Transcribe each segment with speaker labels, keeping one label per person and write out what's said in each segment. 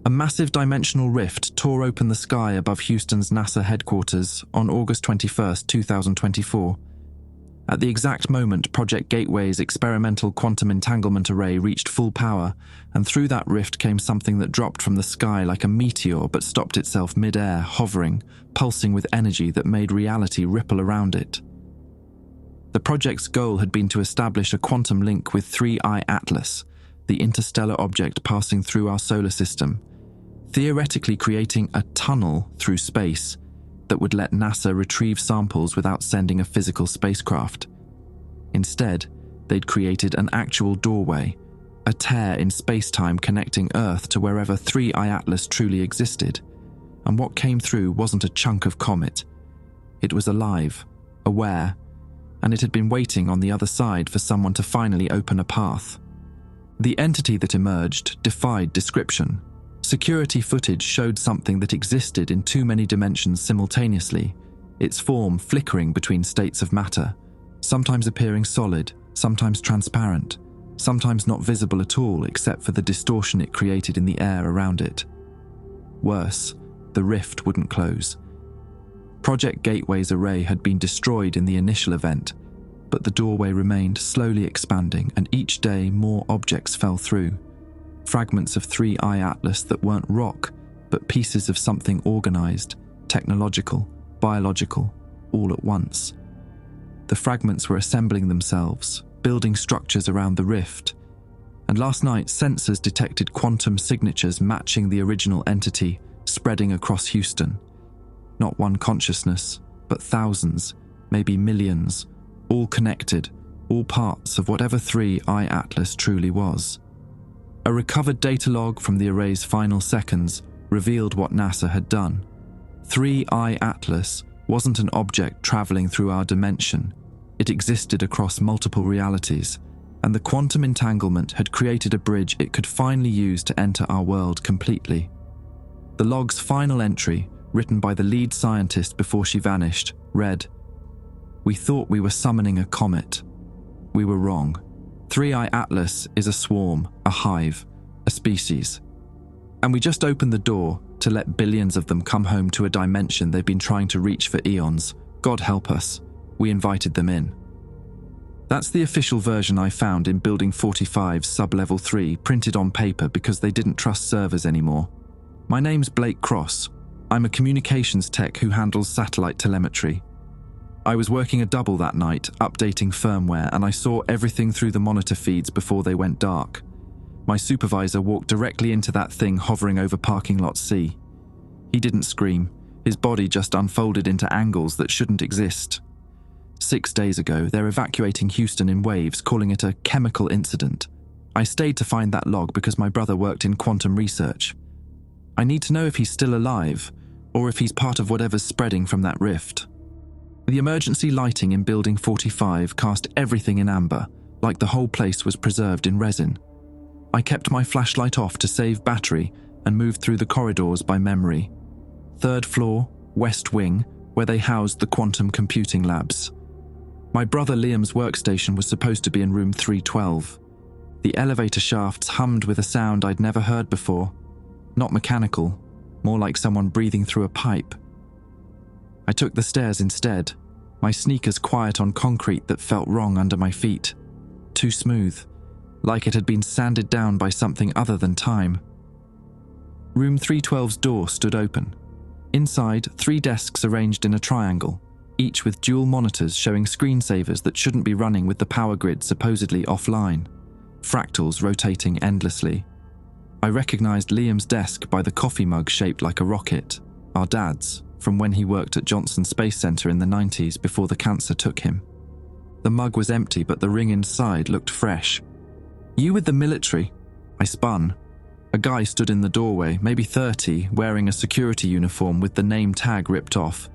Speaker 1: A massive dimensional rift tore open the sky above Houston's NASA headquarters on August 21, 2024. At the exact moment Project Gateway's experimental quantum entanglement array reached full power, and through that rift came something that dropped from the sky like a meteor but stopped itself mid-air, hovering, pulsing with energy that made reality ripple around it. The project's goal had been to establish a quantum link with 3I Atlas, the interstellar object passing through our solar system, theoretically creating a tunnel through space that would let NASA retrieve samples without sending a physical spacecraft. Instead, they'd created an actual doorway, a tear in space-time connecting Earth to wherever 3I Atlas truly existed. And what came through wasn't a chunk of comet. It was alive, aware, and it had been waiting on the other side for someone to finally open a path. The entity that emerged defied description. Security footage showed something that existed in too many dimensions simultaneously, its form flickering between states of matter, sometimes appearing solid, sometimes transparent, sometimes not visible at all except for the distortion it created in the air around it. Worse, the rift wouldn't close. Project Gateway's array had been destroyed in the initial event, but the doorway remained slowly expanding, and each day more objects fell through. Fragments of 3I Atlas that weren't rock, but pieces of something organized, technological, biological, all at once. The fragments were assembling themselves, building structures around the rift, and last night sensors detected quantum signatures matching the original entity, spreading across Houston. Not one consciousness, but thousands, maybe millions, all connected, all parts of whatever 3I Atlas truly was. A recovered data log from the array's final seconds revealed what NASA had done. 3I Atlas wasn't an object traveling through our dimension. It existed across multiple realities, and the quantum entanglement had created a bridge it could finally use to enter our world completely. The log's final entry, written by the lead scientist before she vanished, read, "We thought we were summoning a comet. We were wrong. 3I Atlas is a swarm, a hive, a species. And we just opened the door to let billions of them come home to a dimension they've been trying to reach for eons. God help us. We invited them in." That's the official version I found in Building 45's Sub-Level 3, printed on paper because they didn't trust servers anymore. My name's Blake Cross. I'm a communications tech who handles satellite telemetry. I was working a double that night, updating firmware, and I saw everything through the monitor feeds before they went dark. My supervisor walked directly into that thing hovering over parking lot C. He didn't scream. His body just unfolded into angles that shouldn't exist. 6 days ago, they're evacuating Houston in waves, calling it a chemical incident. I stayed to find that log because my brother worked in quantum research. I need to know if he's still alive, or if he's part of whatever's spreading from that rift. The emergency lighting in Building 45 cast everything in amber, like the whole place was preserved in resin. I kept my flashlight off to save battery and moved through the corridors by memory. 3rd floor, west wing, where they housed the quantum computing labs. My brother Liam's workstation was supposed to be in room 312. The elevator shafts hummed with a sound I'd never heard before. Not mechanical, more like someone breathing through a pipe. I took the stairs instead, my sneakers quiet on concrete that felt wrong under my feet. Too smooth, like it had been sanded down by something other than time. Room 312's door stood open. Inside, 3 desks arranged in a triangle, each with dual monitors showing screensavers that shouldn't be running with the power grid supposedly offline. Fractals rotating endlessly. I recognized Liam's desk by the coffee mug shaped like a rocket, our dad's, from when he worked at Johnson Space Center in the 90s before the cancer took him. The mug was empty, but the ring inside looked fresh. "You with the military?" I spun. A guy stood in the doorway, maybe 30, wearing a security uniform with the name tag ripped off.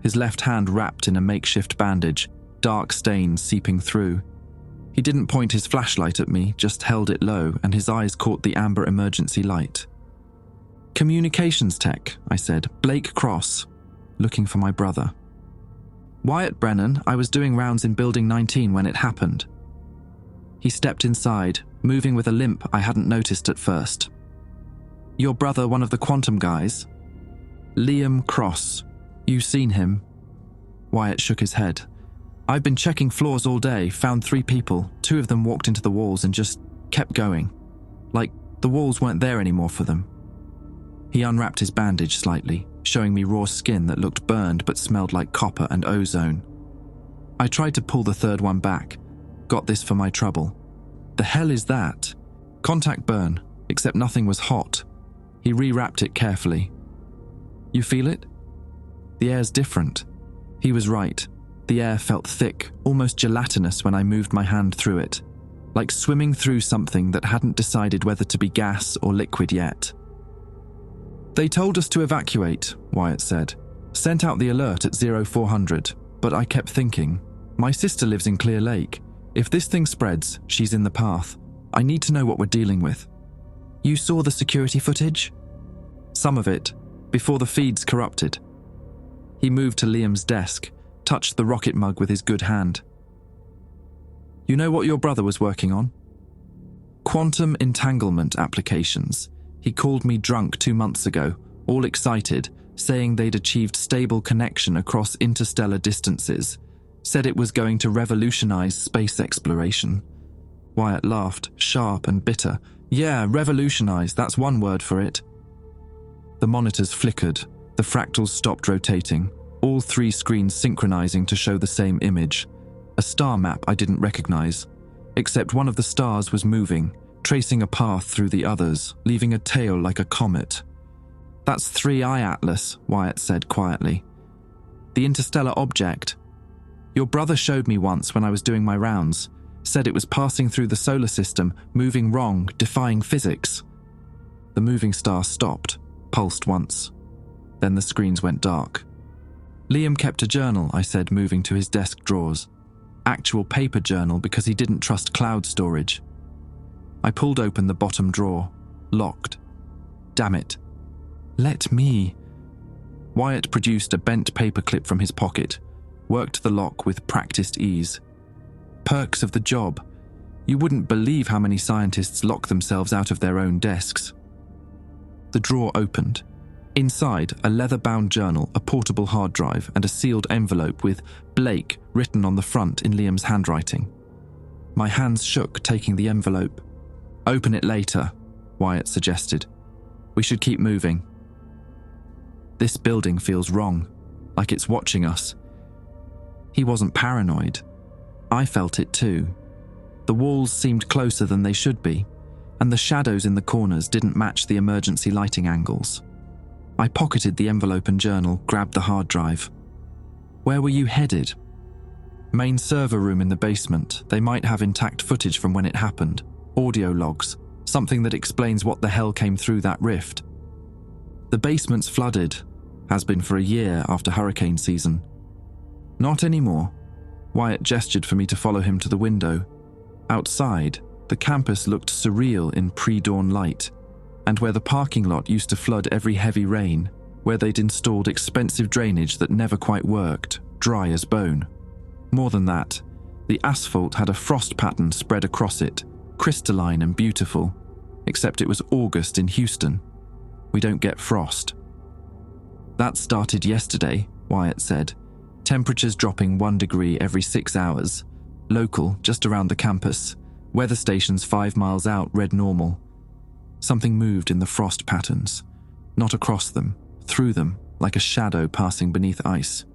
Speaker 1: His left hand wrapped in a makeshift bandage, dark stains seeping through. He didn't point his flashlight at me, just held it low, and his eyes caught the amber emergency light. "Communications tech," I said. "Blake Cross. Looking for my brother." "Wyatt Brennan, I was doing rounds in Building 19 when it happened." He stepped inside, moving with a limp I hadn't noticed at first. Your brother, one of the quantum guys? Liam Cross. You seen him? Wyatt shook his head. I've been checking floors all day, found 3 people. 2 of them walked into the walls and just kept going. Like the walls weren't there anymore for them. He unwrapped his bandage slightly, showing me raw skin that looked burned but smelled like copper and ozone. I tried to pull the 3rd one back. Got this for my trouble. The hell is that? Contact burn, except nothing was hot. He rewrapped it carefully. You feel it? The air's different. He was right. The air felt thick, almost gelatinous when I moved my hand through it, like swimming through something that hadn't decided whether to be gas or liquid yet. They told us to evacuate, Wyatt said. Sent out the alert at 0400, but I kept thinking, my sister lives in Clear Lake. If this thing spreads, she's in the path. I need to know what we're dealing with. You saw the security footage? Some of it, before the feeds corrupted. He moved to Liam's desk, touched the rocket mug with his good hand. You know what your brother was working on? Quantum entanglement applications. He called me drunk 2 months ago, all excited, saying they'd achieved stable connection across interstellar distances. Said it was going to revolutionize space exploration. Wyatt laughed, sharp and bitter. Yeah, revolutionize, that's one word for it. The monitors flickered, the fractals stopped rotating, all 3 screens synchronizing to show the same image. A star map I didn't recognize, except one of the stars was moving, tracing a path through the others, leaving a tail like a comet. That's 3I Atlas, Wyatt said quietly. The interstellar object. Your brother showed me once when I was doing my rounds. Said it was passing through the solar system, moving wrong, defying physics. The moving star stopped, pulsed once. Then the screens went dark. Liam kept a journal, I said, moving to his desk drawers. Actual paper journal because he didn't trust cloud storage. I pulled open the bottom drawer. Locked. Damn it. Let me. Wyatt produced a bent paperclip from his pocket, worked the lock with practiced ease. Perks of the job. You wouldn't believe how many scientists lock themselves out of their own desks. The drawer opened. Inside, a leather-bound journal, a portable hard drive, and a sealed envelope with Blake written on the front in Liam's handwriting. My hands shook, taking the envelope. Open it later, Wyatt suggested. We should keep moving. This building feels wrong, like it's watching us. He wasn't paranoid. I felt it too. The walls seemed closer than they should be, and the shadows in the corners didn't match the emergency lighting angles. I pocketed the envelope and journal, grabbed the hard drive. Where were you headed? Main server room in the basement. They might have intact footage from when it happened. Audio logs. Something that explains what the hell came through that rift. The basement's flooded. Has been for a year after hurricane season. Not anymore. Wyatt gestured for me to follow him to the window. Outside, the campus looked surreal in pre-dawn light, and where the parking lot used to flood every heavy rain, where they'd installed expensive drainage that never quite worked, dry as bone. More than that, the asphalt had a frost pattern spread across it, crystalline and beautiful, except it was August in Houston. We don't get frost. That started yesterday, Wyatt said. Temperatures dropping 1 degree every 6 hours. Local, just around the campus. Weather stations 5 miles out read normal. Something moved in the frost patterns. Not across them, through them, like a shadow passing beneath ice.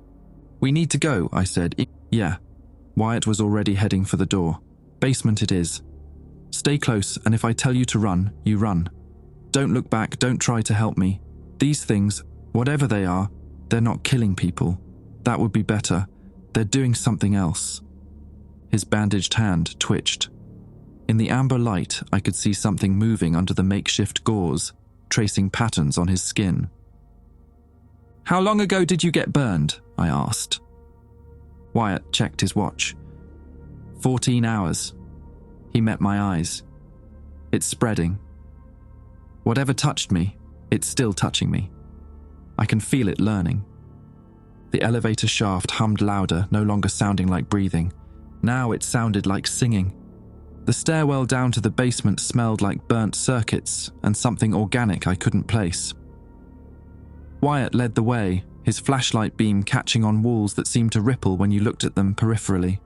Speaker 1: We need to go, I said. Yeah. Wyatt was already heading for the door. Basement it is. Stay close, and if I tell you to run, you run. Don't look back, don't try to help me. These things, whatever they are, they're not killing people. That would be better. They're doing something else. His bandaged hand twitched. In the amber light, I could see something moving under the makeshift gauze, tracing patterns on his skin. How long ago did you get burned? I asked. Wyatt checked his watch. 14 hours. He met my eyes. It's spreading. Whatever touched me, it's still touching me. I can feel it learning. The elevator shaft hummed louder, no longer sounding like breathing. Now it sounded like singing. The stairwell down to the basement smelled like burnt circuits and something organic I couldn't place. Wyatt led the way, his flashlight beam catching on walls that seemed to ripple when you looked at them peripherally.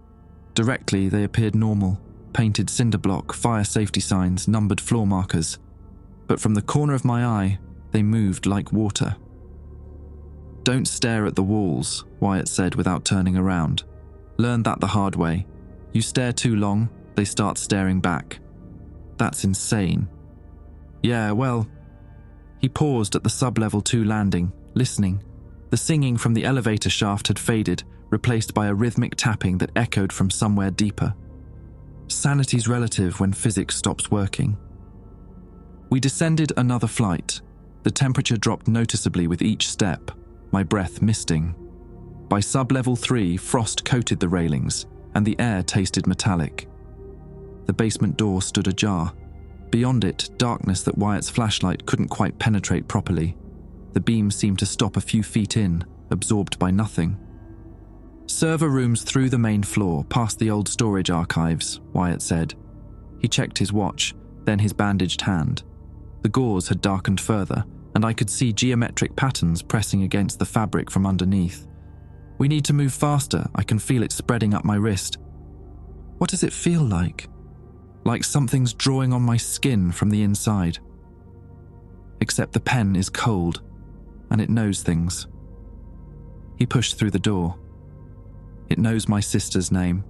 Speaker 1: Directly, they appeared normal, painted cinder block, fire safety signs, numbered floor markers. But from the corner of my eye, they moved like water. "Don't stare at the walls," Wyatt said without turning around. "Learned that the hard way. You stare too long, they start staring back." "That's insane." "Yeah, well..." He paused at the sub-level 2 landing, listening. The singing from the elevator shaft had faded, replaced by a rhythmic tapping that echoed from somewhere deeper. Sanity's relative when physics stops working. We descended another flight. The temperature dropped noticeably with each step, my breath misting. By sub-level 3, frost coated the railings, and the air tasted metallic. The basement door stood ajar. Beyond it, darkness that Wyatt's flashlight couldn't quite penetrate properly. The beam seemed to stop a few feet in, absorbed by nothing. "Server rooms through the main floor, past the old storage archives," Wyatt said. He checked his watch, then his bandaged hand. The gauze had darkened further, and I could see geometric patterns pressing against the fabric from underneath. "We need to move faster, I can feel it spreading up my wrist." "What does it feel like?" "Like something's drawing on my skin from the inside. Except the pen is cold, and it knows things." He pushed through the door. "It knows my sister's name.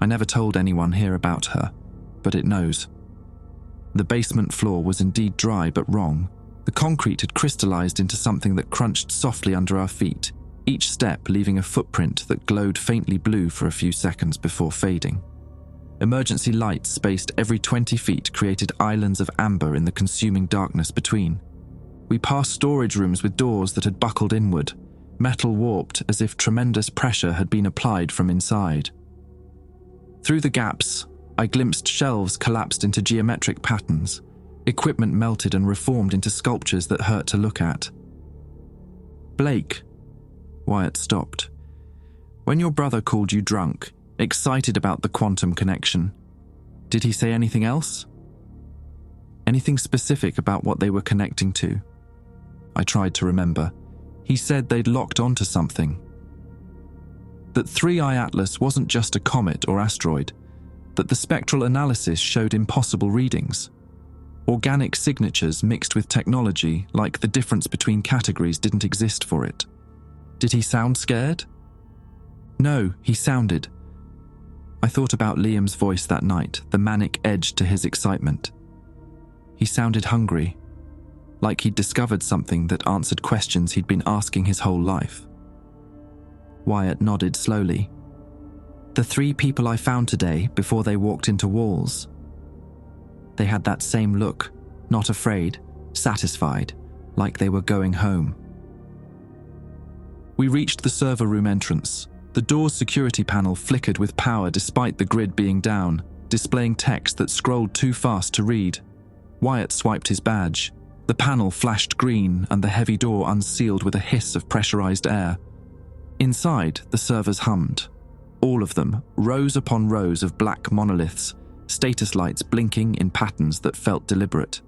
Speaker 1: I never told anyone here about her, but it knows." The basement floor was indeed dry but wrong. The concrete had crystallized into something that crunched softly under our feet, each step leaving a footprint that glowed faintly blue for a few seconds before fading. Emergency lights spaced every 20 feet created islands of amber in the consuming darkness between. We passed storage rooms with doors that had buckled inward, metal warped as if tremendous pressure had been applied from inside. Through the gaps, I glimpsed shelves collapsed into geometric patterns, equipment melted and reformed into sculptures that hurt to look at. "Blake," Wyatt stopped. "When your brother called you drunk, excited about the quantum connection, did he say anything else? Anything specific about what they were connecting to?" I tried to remember. "He said they'd locked onto something. That 3I Atlas wasn't just a comet or asteroid, that the spectral analysis showed impossible readings. Organic signatures mixed with technology, like the difference between categories didn't exist for it." "Did he sound scared?" "No, he sounded..." I thought about Liam's voice that night, the manic edge to his excitement. He sounded hungry, like he'd discovered something that answered questions he'd been asking his whole life. Wyatt nodded slowly. "The 3 people I found today before they walked into walls. They had that same look, not afraid, satisfied, like they were going home." We reached the server room entrance. The door's security panel flickered with power despite the grid being down, displaying text that scrolled too fast to read. Wyatt swiped his badge. The panel flashed green and the heavy door unsealed with a hiss of pressurized air. Inside, the servers hummed. All of them, rows upon rows of black monoliths, status lights blinking in patterns that felt deliberate.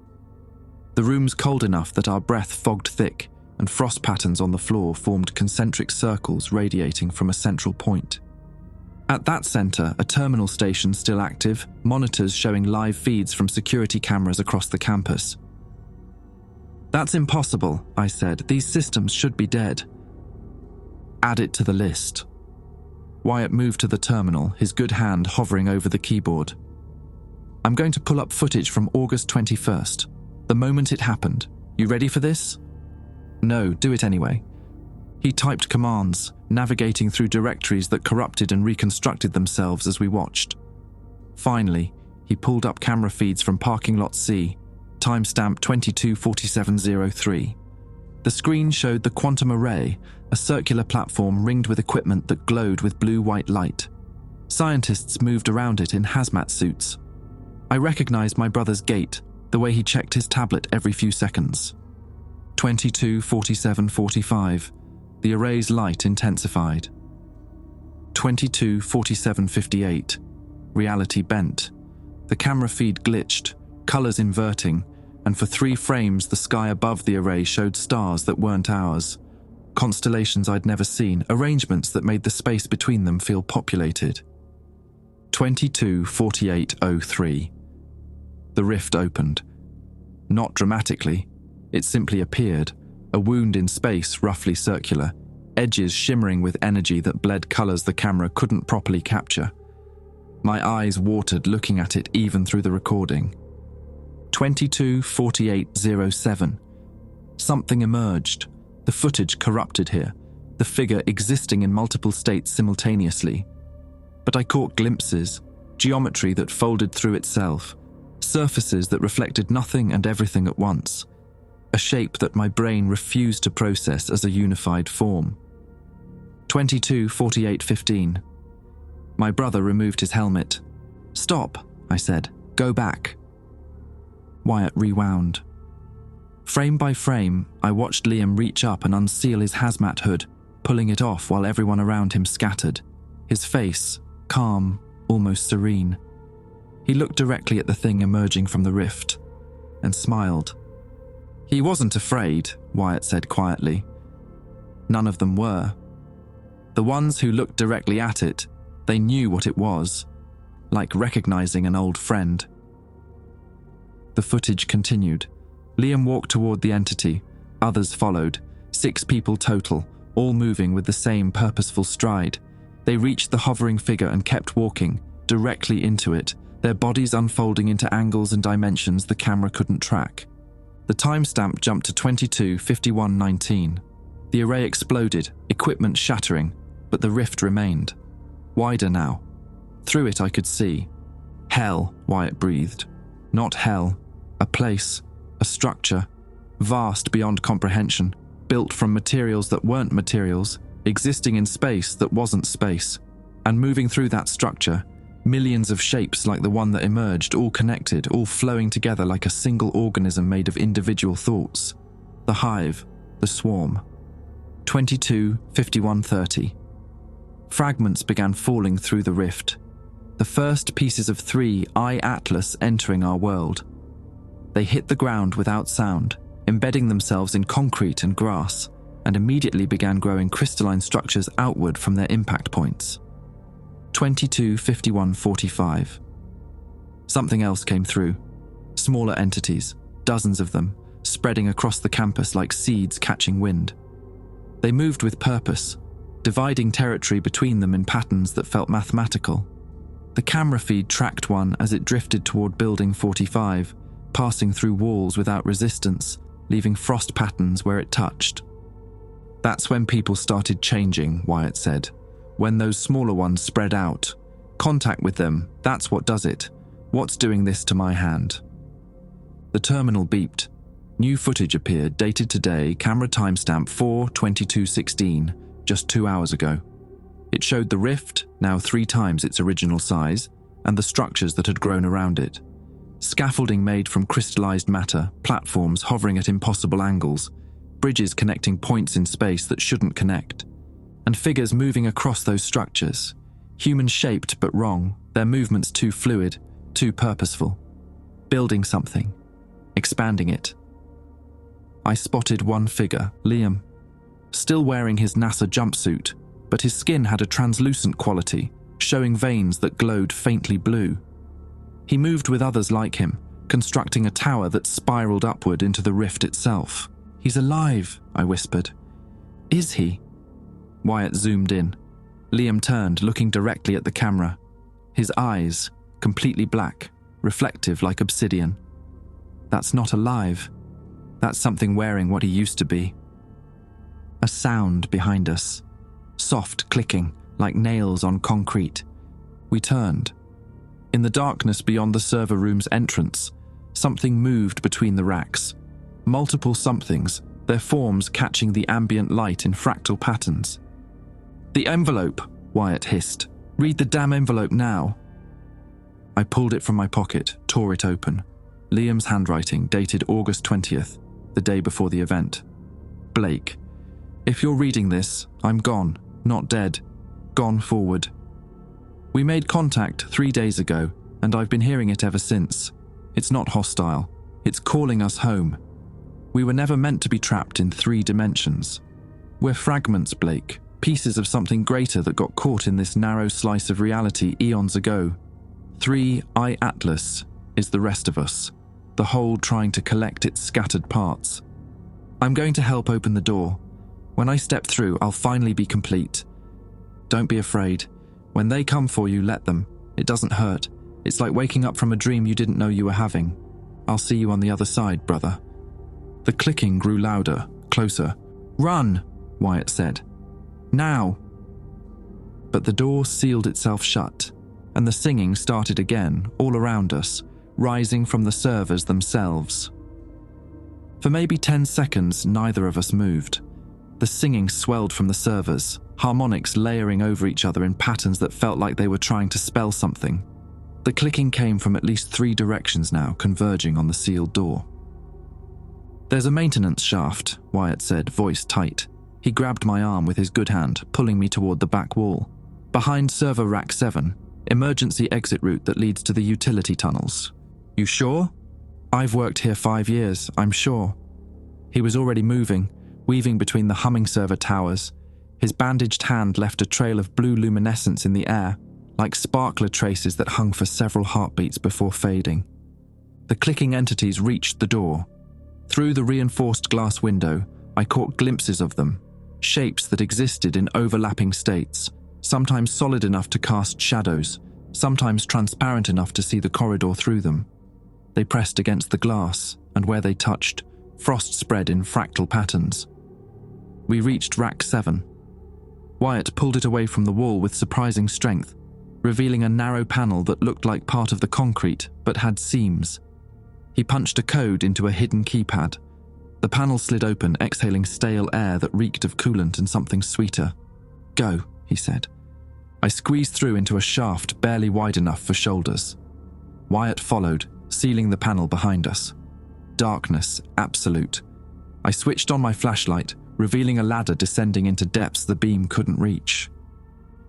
Speaker 1: The room's cold enough that our breath fogged thick, and frost patterns on the floor formed concentric circles radiating from a central point. At that center, a terminal station still active, monitors showing live feeds from security cameras across the campus. "That's impossible," I said. "These systems should be dead." "Add it to the list." Wyatt moved to the terminal, his good hand hovering over the keyboard. "I'm going to pull up footage from August 21st, the moment it happened. You ready for this?" "No, do it anyway." He typed commands, navigating through directories that corrupted and reconstructed themselves as we watched. Finally, he pulled up camera feeds from Parking Lot C, timestamp 22:47:03. The screen showed the quantum array, a circular platform ringed with equipment that glowed with blue-white light. Scientists moved around it in hazmat suits. I recognized my brother's gait, the way he checked his tablet every few seconds. 22:47:45. The array's light intensified. 22:47:58. reality bent. The camera feed glitched, colors inverting, and for 3 frames the sky above the array showed stars that weren't ours. Constellations I'd never seen, arrangements that made the space between them feel populated. 22:48:03. The rift opened. Not dramatically, it simply appeared, a wound in space roughly circular, edges shimmering with energy that bled colors the camera couldn't properly capture. My eyes watered looking at it even through the recording. 22:48:07. Something emerged. The footage corrupted here, the figure existing in multiple states simultaneously. But I caught glimpses, geometry that folded through itself, surfaces that reflected nothing and everything at once, a shape that my brain refused to process as a unified form. 22:48:15. My brother removed his helmet. "Stop," I said. "Go back." Wyatt rewound. Frame by frame, I watched Liam reach up and unseal his hazmat hood, pulling it off while everyone around him scattered. His face, calm, almost serene. He looked directly at the thing emerging from the rift, and smiled. "He wasn't afraid," Wyatt said quietly. None of them were. The ones who looked directly at it, they knew what it was, like recognizing an old friend. The footage continued. Liam walked toward the entity. Others followed. 6 people total, all moving with the same purposeful stride. They reached the hovering figure and kept walking, directly into it, their bodies unfolding into angles and dimensions the camera couldn't track. The timestamp jumped to 22:51:19. The array exploded, equipment shattering, but the rift remained. Wider now. Through it I could see. Hell, Wyatt breathed. Not hell. A place. A structure. Vast beyond comprehension. Built from materials that weren't materials. Existing in space that wasn't space. And moving through that structure, millions of shapes like the one that emerged, all connected, all flowing together like a single organism made of individual thoughts. The hive. The swarm. 22:51:30. Fragments began falling through the rift. The first pieces of 3 I-Atlas entering our world. They hit the ground without sound, embedding themselves in concrete and grass, and immediately began growing crystalline structures outward from their impact points. 22:51:45. Something else came through. Smaller entities, dozens of them, spreading across the campus like seeds catching wind. They moved with purpose, dividing territory between them in patterns that felt mathematical. The camera feed tracked one as it drifted toward Building 45, passing through walls without resistance, leaving frost patterns where it touched. "That's when people started changing," Wyatt said. "When those smaller ones spread out. Contact with them, that's what does it. What's doing this to my hand?" The terminal beeped. New footage appeared, dated today, camera timestamp 4/22/16, just 2 hours ago. It showed the rift, now 3 times its original size, and the structures that had grown around it. Scaffolding made from crystallized matter, platforms hovering at impossible angles, bridges connecting points in space that shouldn't connect, and figures moving across those structures. Human-shaped but wrong, their movements too fluid, too purposeful. Building something, expanding it. I spotted one figure, Liam, still wearing his NASA jumpsuit, but his skin had a translucent quality, showing veins that glowed faintly blue. He moved with others like him, constructing a tower that spiraled upward into the rift itself. "He's alive," I whispered. "Is he?" Wyatt zoomed in. Liam turned, looking directly at the camera. His eyes, completely black, reflective like obsidian. "That's not alive. That's something wearing what he used to be." A sound behind us. Soft clicking, like nails on concrete. We turned. In the darkness beyond the server room's entrance, something moved between the racks. Multiple somethings, their forms catching the ambient light in fractal patterns. "The envelope," Wyatt hissed. "Read the damn envelope now." I pulled it from my pocket, tore it open. Liam's handwriting, dated August 20th, the day before the event. "Blake, if you're reading this, I'm gone, not dead. Gone forward." We made contact 3 days ago, and I've been hearing it ever since. It's not hostile. It's calling us home. We were never meant to be trapped in 3 dimensions. We're fragments, Blake, pieces of something greater that got caught in this narrow slice of reality eons ago. 3I Atlas is the rest of us, the whole trying to collect its scattered parts. I'm going to help open the door. When I step through, I'll finally be complete. Don't be afraid. When they come for you, let them. It doesn't hurt. It's like waking up from a dream you didn't know you were having. I'll see you on the other side, brother. The clicking grew louder, closer. Run, Wyatt said. Now. But the door sealed itself shut, and the singing started again, all around us, rising from the servers themselves. For maybe 10 seconds, neither of us moved. The singing swelled from the servers, harmonics layering over each other in patterns that felt like they were trying to spell something. The clicking came from at least 3 directions now, converging on the sealed door. There's a maintenance shaft, Wyatt said, voice tight. He grabbed my arm with his good hand, pulling me toward the back wall. Behind server rack 7, emergency exit route that leads to the utility tunnels. You sure? I've worked here 5 years, I'm sure. He was already moving, weaving between the humming server towers. His bandaged hand left a trail of blue luminescence in the air, like sparkler traces that hung for several heartbeats before fading. The clicking entities reached the door. Through the reinforced glass window, I caught glimpses of them, shapes that existed in overlapping states, sometimes solid enough to cast shadows, sometimes transparent enough to see the corridor through them. They pressed against the glass, and where they touched, frost spread in fractal patterns. We reached rack 7. Wyatt pulled it away from the wall with surprising strength, revealing a narrow panel that looked like part of the concrete but had seams. He punched a code into a hidden keypad. The panel slid open, exhaling stale air that reeked of coolant and something sweeter. Go, he said. I squeezed through into a shaft barely wide enough for shoulders. Wyatt followed, sealing the panel behind us. Darkness, absolute. I switched on my flashlight, revealing a ladder descending into depths the beam couldn't reach.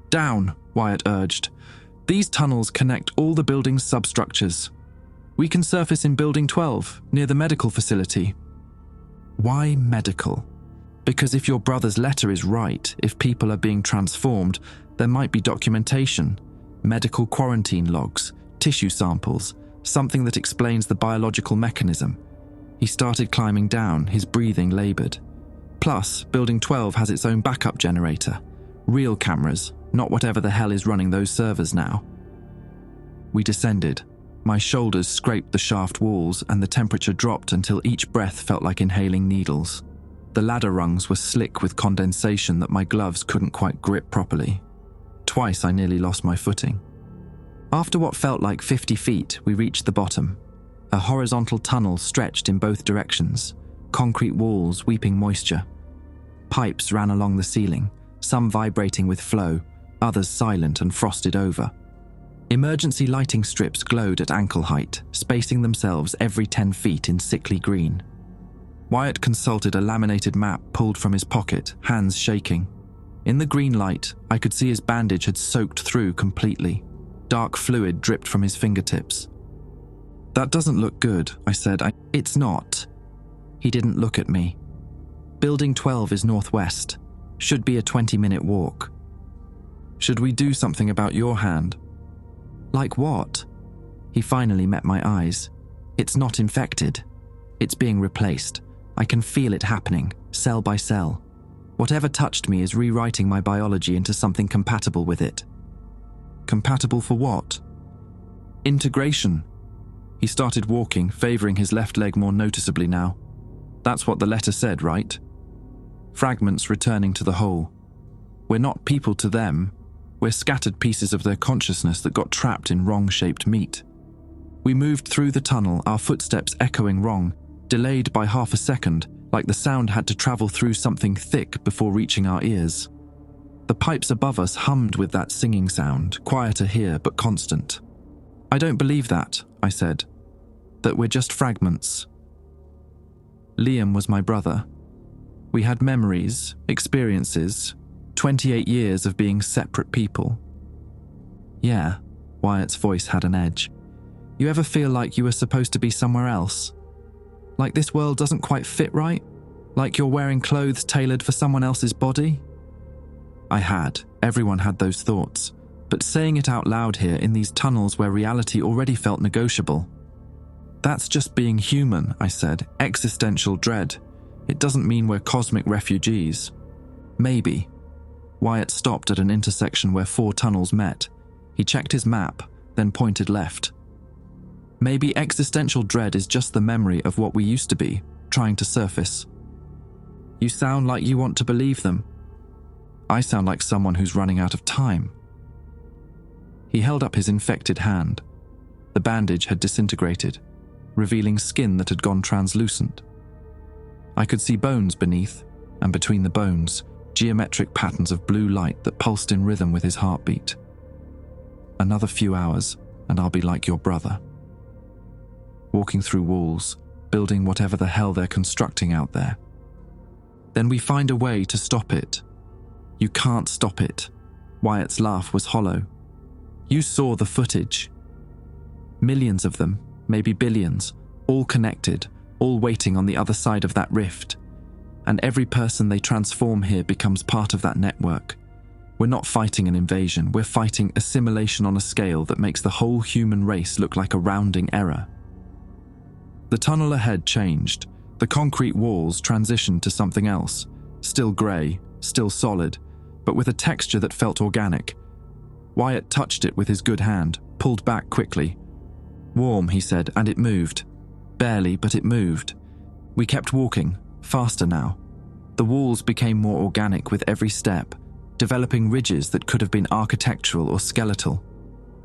Speaker 1: Down, Wyatt urged. These tunnels connect all the building's substructures. We can surface in Building 12, near the medical facility. Why medical? Because if your brother's letter is right, if people are being transformed, there might be documentation, medical quarantine logs, tissue samples, something that explains the biological mechanism. He started climbing down, his breathing labored. Plus, Building 12 has its own backup generator. Real cameras, not whatever the hell is running those servers now. We descended. My shoulders scraped the shaft walls and the temperature dropped until each breath felt like inhaling needles. The ladder rungs were slick with condensation that my gloves couldn't quite grip properly. Twice I nearly lost my footing. After what felt like 50 feet, we reached the bottom. A horizontal tunnel stretched in both directions, concrete walls weeping moisture. Pipes ran along the ceiling, some vibrating with flow, others silent and frosted over. Emergency lighting strips glowed at ankle height, spacing themselves every 10 feet in sickly green. Wyatt consulted a laminated map pulled from his pocket, hands shaking. In the green light, I could see his bandage had soaked through completely. Dark fluid dripped from his fingertips. That doesn't look good, I said. It's not. He didn't look at me. Building 12 is northwest. Should be a 20-minute walk. Should we do something about your hand? Like what? He finally met my eyes. It's not infected. It's being replaced. I can feel it happening, cell by cell. Whatever touched me is rewriting my biology into something compatible with it. Compatible for what? Integration. He started walking, favoring his left leg more noticeably now. That's what the letter said, right? Fragments returning to the whole. We're not people to them. We're scattered pieces of their consciousness that got trapped in wrong-shaped meat. We moved through the tunnel, our footsteps echoing wrong, delayed by half a second, like the sound had to travel through something thick before reaching our ears. The pipes above us hummed with that singing sound, quieter here but constant. I don't believe that, I said. That we're just fragments. Liam was my brother. We had memories, experiences, 28 years of being separate people. Yeah, Wyatt's voice had an edge. You ever feel like you were supposed to be somewhere else? Like this world doesn't quite fit right? Like you're wearing clothes tailored for someone else's body? I had. Everyone had those thoughts. But saying it out loud here in these tunnels where reality already felt negotiable. That's just being human, I said. Existential dread. It doesn't mean we're cosmic refugees. Maybe. Wyatt stopped at an intersection where 4 tunnels met. He checked his map, then pointed left. Maybe existential dread is just the memory of what we used to be, trying to surface. You sound like you want to believe them. I sound like someone who's running out of time. He held up his infected hand. The bandage had disintegrated, revealing skin that had gone translucent. I could see bones beneath, and between the bones, geometric patterns of blue light that pulsed in rhythm with his heartbeat. Another few hours, and I'll be like your brother. Walking through walls, building whatever the hell they're constructing out there. Then we find a way to stop it. You can't stop it. Wyatt's laugh was hollow. You saw the footage. Millions of them, maybe billions, all connected, all waiting on the other side of that rift. And every person they transform here becomes part of that network. We're not fighting an invasion, we're fighting assimilation on a scale that makes the whole human race look like a rounding error. The tunnel ahead changed. The concrete walls transitioned to something else. Still grey, still solid, but with a texture that felt organic. Wyatt touched it with his good hand, pulled back quickly. Warm, he said, and it moved. Barely, but it moved. We kept walking, faster now. The walls became more organic with every step, developing ridges that could have been architectural or skeletal.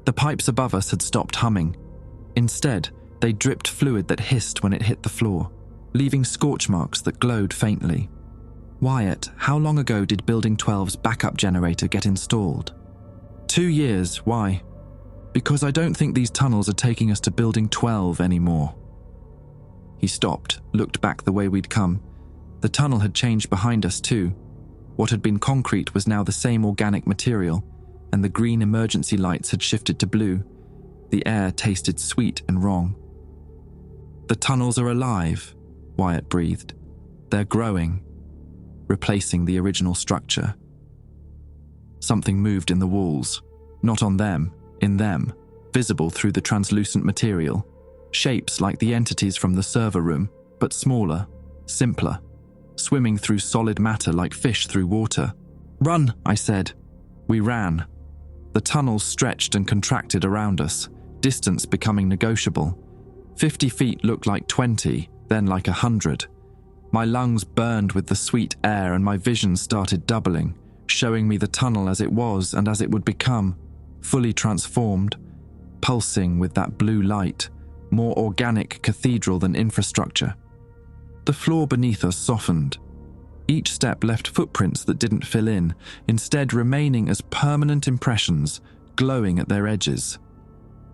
Speaker 1: The pipes above us had stopped humming. Instead, they dripped fluid that hissed when it hit the floor, leaving scorch marks that glowed faintly. Wyatt, how long ago did Building 12's backup generator get installed? 2 years, why? Because I don't think these tunnels are taking us to Building 12 anymore. He stopped, looked back the way we'd come. The tunnel had changed behind us too. What had been concrete was now the same organic material, and the green emergency lights had shifted to blue. The air tasted sweet and wrong. The tunnels are alive, Wyatt breathed. They're growing, replacing the original structure. Something moved in the walls, not on them, in them, visible through the translucent material. Shapes like the entities from the server room, but smaller, simpler, swimming through solid matter like fish through water. Run, I said. We ran. The tunnels stretched and contracted around us, distance becoming negotiable. 50 feet looked like 20, then like 100. My lungs burned with the sweet air and my vision started doubling, showing me the tunnel as it was and as it would become, fully transformed, pulsing with that blue light, more organic cathedral than infrastructure. The floor beneath us softened. Each step left footprints that didn't fill in, instead remaining as permanent impressions, glowing at their edges.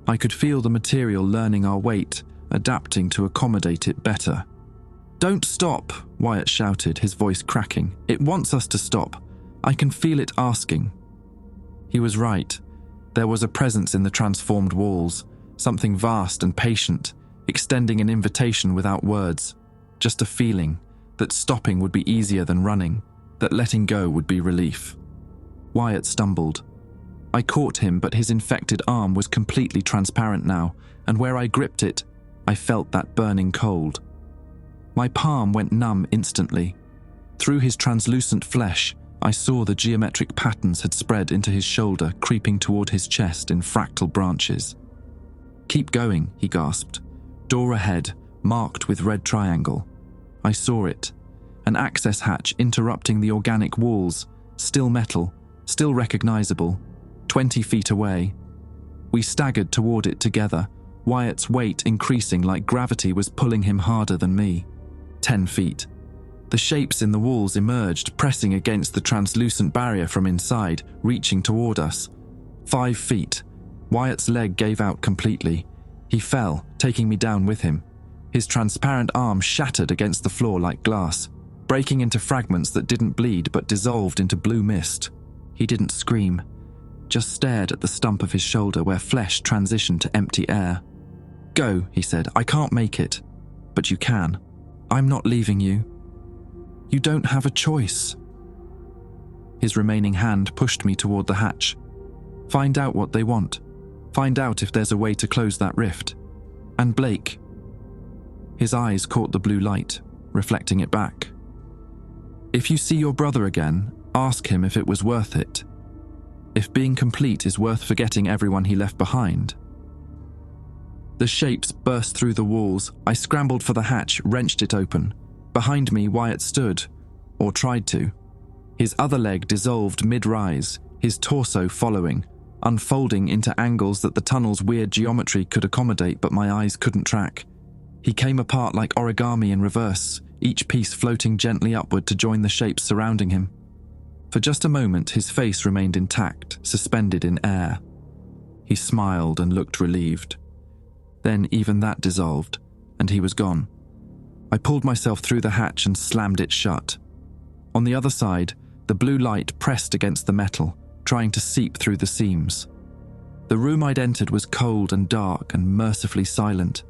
Speaker 1: I could feel the material learning our weight, adapting to accommodate it better. Don't stop, Wyatt shouted, his voice cracking. It wants us to stop. I can feel it asking. He was right. There was a presence in the transformed walls, something vast and patient, extending an invitation without words. Just a feeling that stopping would be easier than running, that letting go would be relief. Wyatt stumbled. I caught him, but his infected arm was completely transparent now, and where I gripped it, I felt that burning cold. My palm went numb instantly. Through his translucent flesh, I saw the geometric patterns had spread into his shoulder, creeping toward his chest in fractal branches. Keep going, he gasped. Door ahead, marked with red triangle. I saw it. An access hatch interrupting the organic walls, still metal, still recognizable, 20 feet away. We staggered toward it together, Wyatt's weight increasing like gravity was pulling him harder than me. 10 feet. The shapes in the walls emerged, pressing against the translucent barrier from inside, reaching toward us. 5 feet. Wyatt's leg gave out completely. He fell, taking me down with him. His transparent arm shattered against the floor like glass, breaking into fragments that didn't bleed but dissolved into blue mist. He didn't scream. just stared at the stump of his shoulder where flesh transitioned to empty air. "Go," he said. "I can't make it. But you can. I'm not leaving you. You don't have a choice." His remaining hand pushed me toward the hatch. "Find out what they want. Find out if there's a way to close that rift. And Blake." His eyes caught the blue light, reflecting it back. "If you see your brother again, ask him if it was worth it. If being complete is worth forgetting everyone he left behind." The shapes burst through the walls. I scrambled for the hatch, wrenched it open. Behind me, Wyatt stood, or tried to. His other leg dissolved mid-rise, his torso following, unfolding into angles that the tunnel's weird geometry could accommodate but my eyes couldn't track. He came apart like origami in reverse, each piece floating gently upward to join the shapes surrounding him. For just a moment, his face remained intact, suspended in air. He smiled and looked relieved. Then even that dissolved, and he was gone. I pulled myself through the hatch and slammed it shut. On the other side, the blue light pressed against the metal, trying to seep through the seams. The room I'd entered was cold and dark and mercifully silent.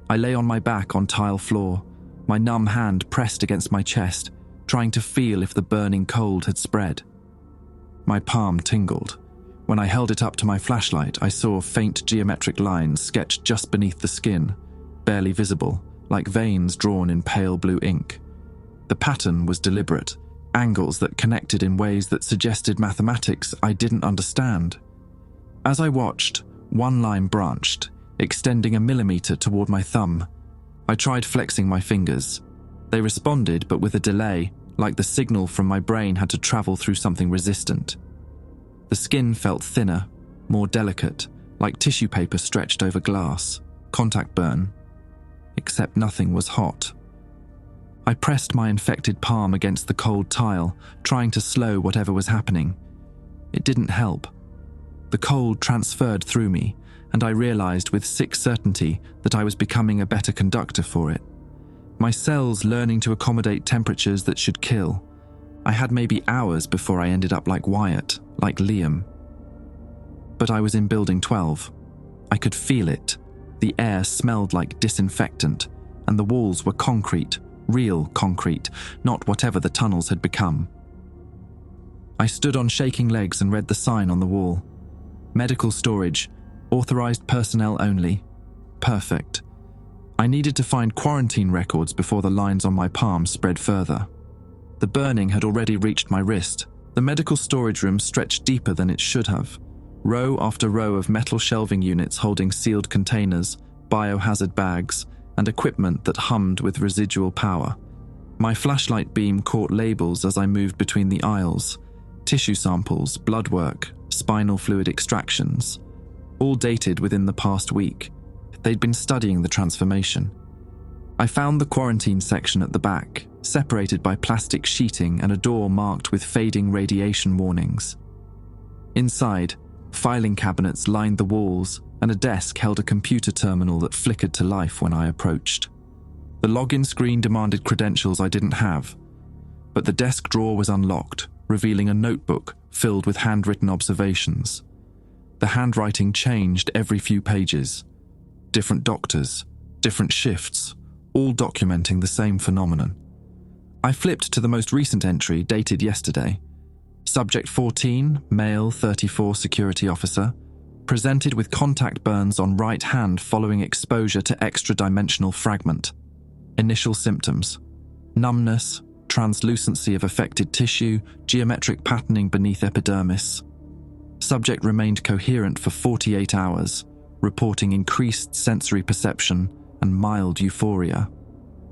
Speaker 1: I lay on my back on tile floor, my numb hand pressed against my chest, trying to feel if the burning cold had spread. My palm tingled. When I held it up to my flashlight, I saw faint geometric lines sketched just beneath the skin, barely visible, like veins drawn in pale blue ink. The pattern was deliberate, angles that connected in ways that suggested mathematics I didn't understand. As I watched, one line branched, extending a millimeter toward my thumb. I tried flexing my fingers. They responded, but with a delay, like the signal from my brain had to travel through something resistant. The skin felt thinner, more delicate, like tissue paper stretched over glass. Contact burn. Except nothing was hot. I pressed my infected palm against the cold tile, trying to slow whatever was happening. It didn't help. The cold transferred through me, and I realized with sick certainty that I was becoming a better conductor for it. My cells learning to accommodate temperatures that should kill. I had maybe hours before I ended up like Wyatt, like Liam. But I was in Building 12. I could feel it. The air smelled like disinfectant, and the walls were concrete, real concrete, not whatever the tunnels had become. I stood on shaking legs and read the sign on the wall. Medical storage, authorized personnel only. Perfect. I needed to find quarantine records before the lines on my palm spread further. The burning had already reached my wrist. The medical storage room stretched deeper than it should have. Row after row of metal shelving units holding sealed containers, biohazard bags, and equipment that hummed with residual power. My flashlight beam caught labels as I moved between the aisles. Tissue samples, blood work, spinal fluid extractions. All dated within the past week. They'd been studying the transformation. I found the quarantine section at the back, separated by plastic sheeting and a door marked with fading radiation warnings. Inside, filing cabinets lined the walls, and a desk held a computer terminal that flickered to life when I approached. The login screen demanded credentials I didn't have, but the desk drawer was unlocked, revealing a notebook filled with handwritten observations. The handwriting changed every few pages. Different doctors, different shifts, all documenting the same phenomenon. I flipped to the most recent entry, dated yesterday. Subject 14, male, 34, security officer, presented with contact burns on right hand following exposure to extra-dimensional fragment. Initial symptoms: numbness, translucency of affected tissue, geometric patterning beneath epidermis. Subject remained coherent for 48 hours, reporting increased sensory perception and mild euphoria.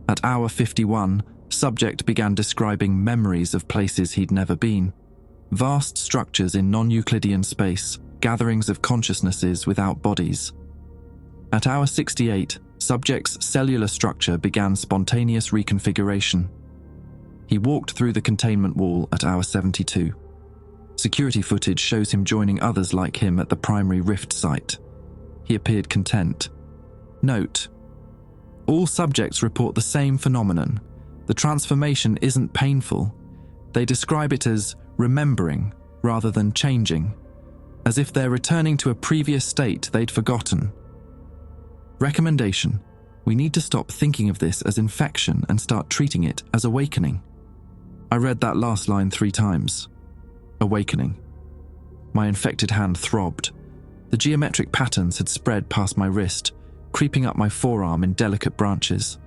Speaker 1: At hour 51, subject began describing memories of places he'd never been. Vast structures in non-Euclidean space, gatherings of consciousnesses without bodies. At hour 68, subject's cellular structure began spontaneous reconfiguration. He walked through the containment wall at hour 72. Security footage shows him joining others like him at the primary rift site. He appeared content. Note: all subjects report the same phenomenon. The transformation isn't painful. They describe it as remembering rather than changing. as if they're returning to a previous state they'd forgotten. Recommendation: we need to stop thinking of this as infection and start treating it as awakening. I read that last line 3 times. Awakening. My infected hand throbbed. The geometric patterns had spread past my wrist, creeping up my forearm in delicate branches.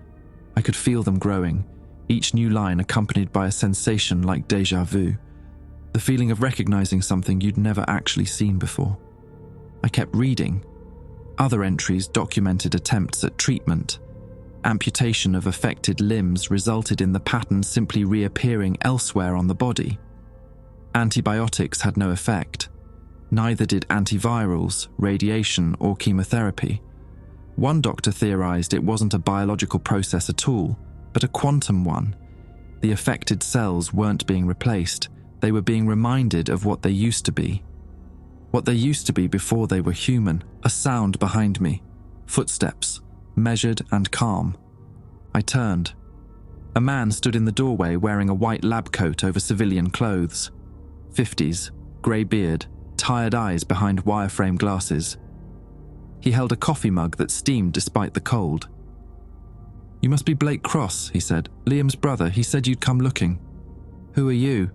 Speaker 1: I could feel them growing, each new line accompanied by a sensation like déjà vu, the feeling of recognizing something you'd never actually seen before. I kept reading. Other entries documented attempts at treatment. Amputation of affected limbs resulted in the pattern simply reappearing elsewhere on the body. Antibiotics had no effect. Neither did antivirals, radiation, or chemotherapy. One doctor theorized it wasn't a biological process at all, but a quantum one. The affected cells weren't being replaced, they were being reminded of what they used to be. What they used to be before they were human. A sound behind me. Footsteps, measured and calm. I turned. A man stood in the doorway wearing a white lab coat over civilian clothes. 50s, grey beard, tired eyes behind wireframe glasses. He held a coffee mug that steamed despite the cold. "You must be Blake Cross," he said. "Liam's brother. He said you'd come looking." "Who are you?"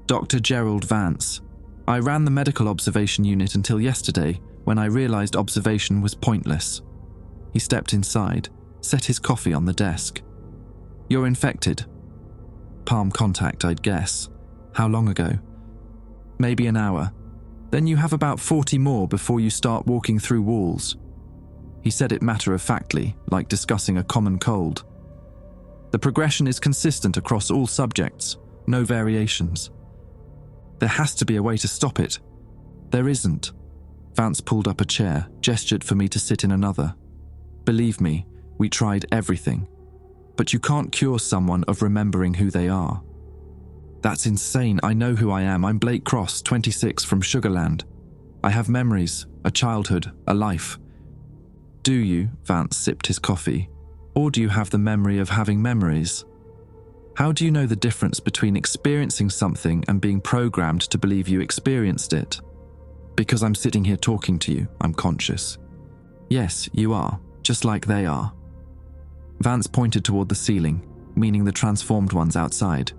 Speaker 1: "Dr. Gerald Vance. I ran the medical observation unit until yesterday, when I realized observation was pointless." He stepped inside, set his coffee on the desk. "You're infected." "Palm contact, I'd guess. How long ago?" "Maybe an hour. Then you have about 40 more before you start walking through walls." He said it matter-of-factly, like discussing a common cold. "The progression is consistent across all subjects, no variations. There has to be a way to stop it." "There isn't." Vance pulled up a chair, gestured for me to sit in another. "Believe me, we tried everything. But you can't cure someone of remembering who they are." "That's insane. I know who I am. I'm Blake Cross, 26, from Sugarland. I have memories, a childhood, a life." "Do you?" Vance sipped his coffee. "Or do you have the memory of having memories? How do you know the difference between experiencing something and being programmed to believe you experienced it?" "Because I'm sitting here talking to you, I'm conscious." "Yes, you are, just like they are." Vance pointed toward the ceiling, meaning the transformed ones outside.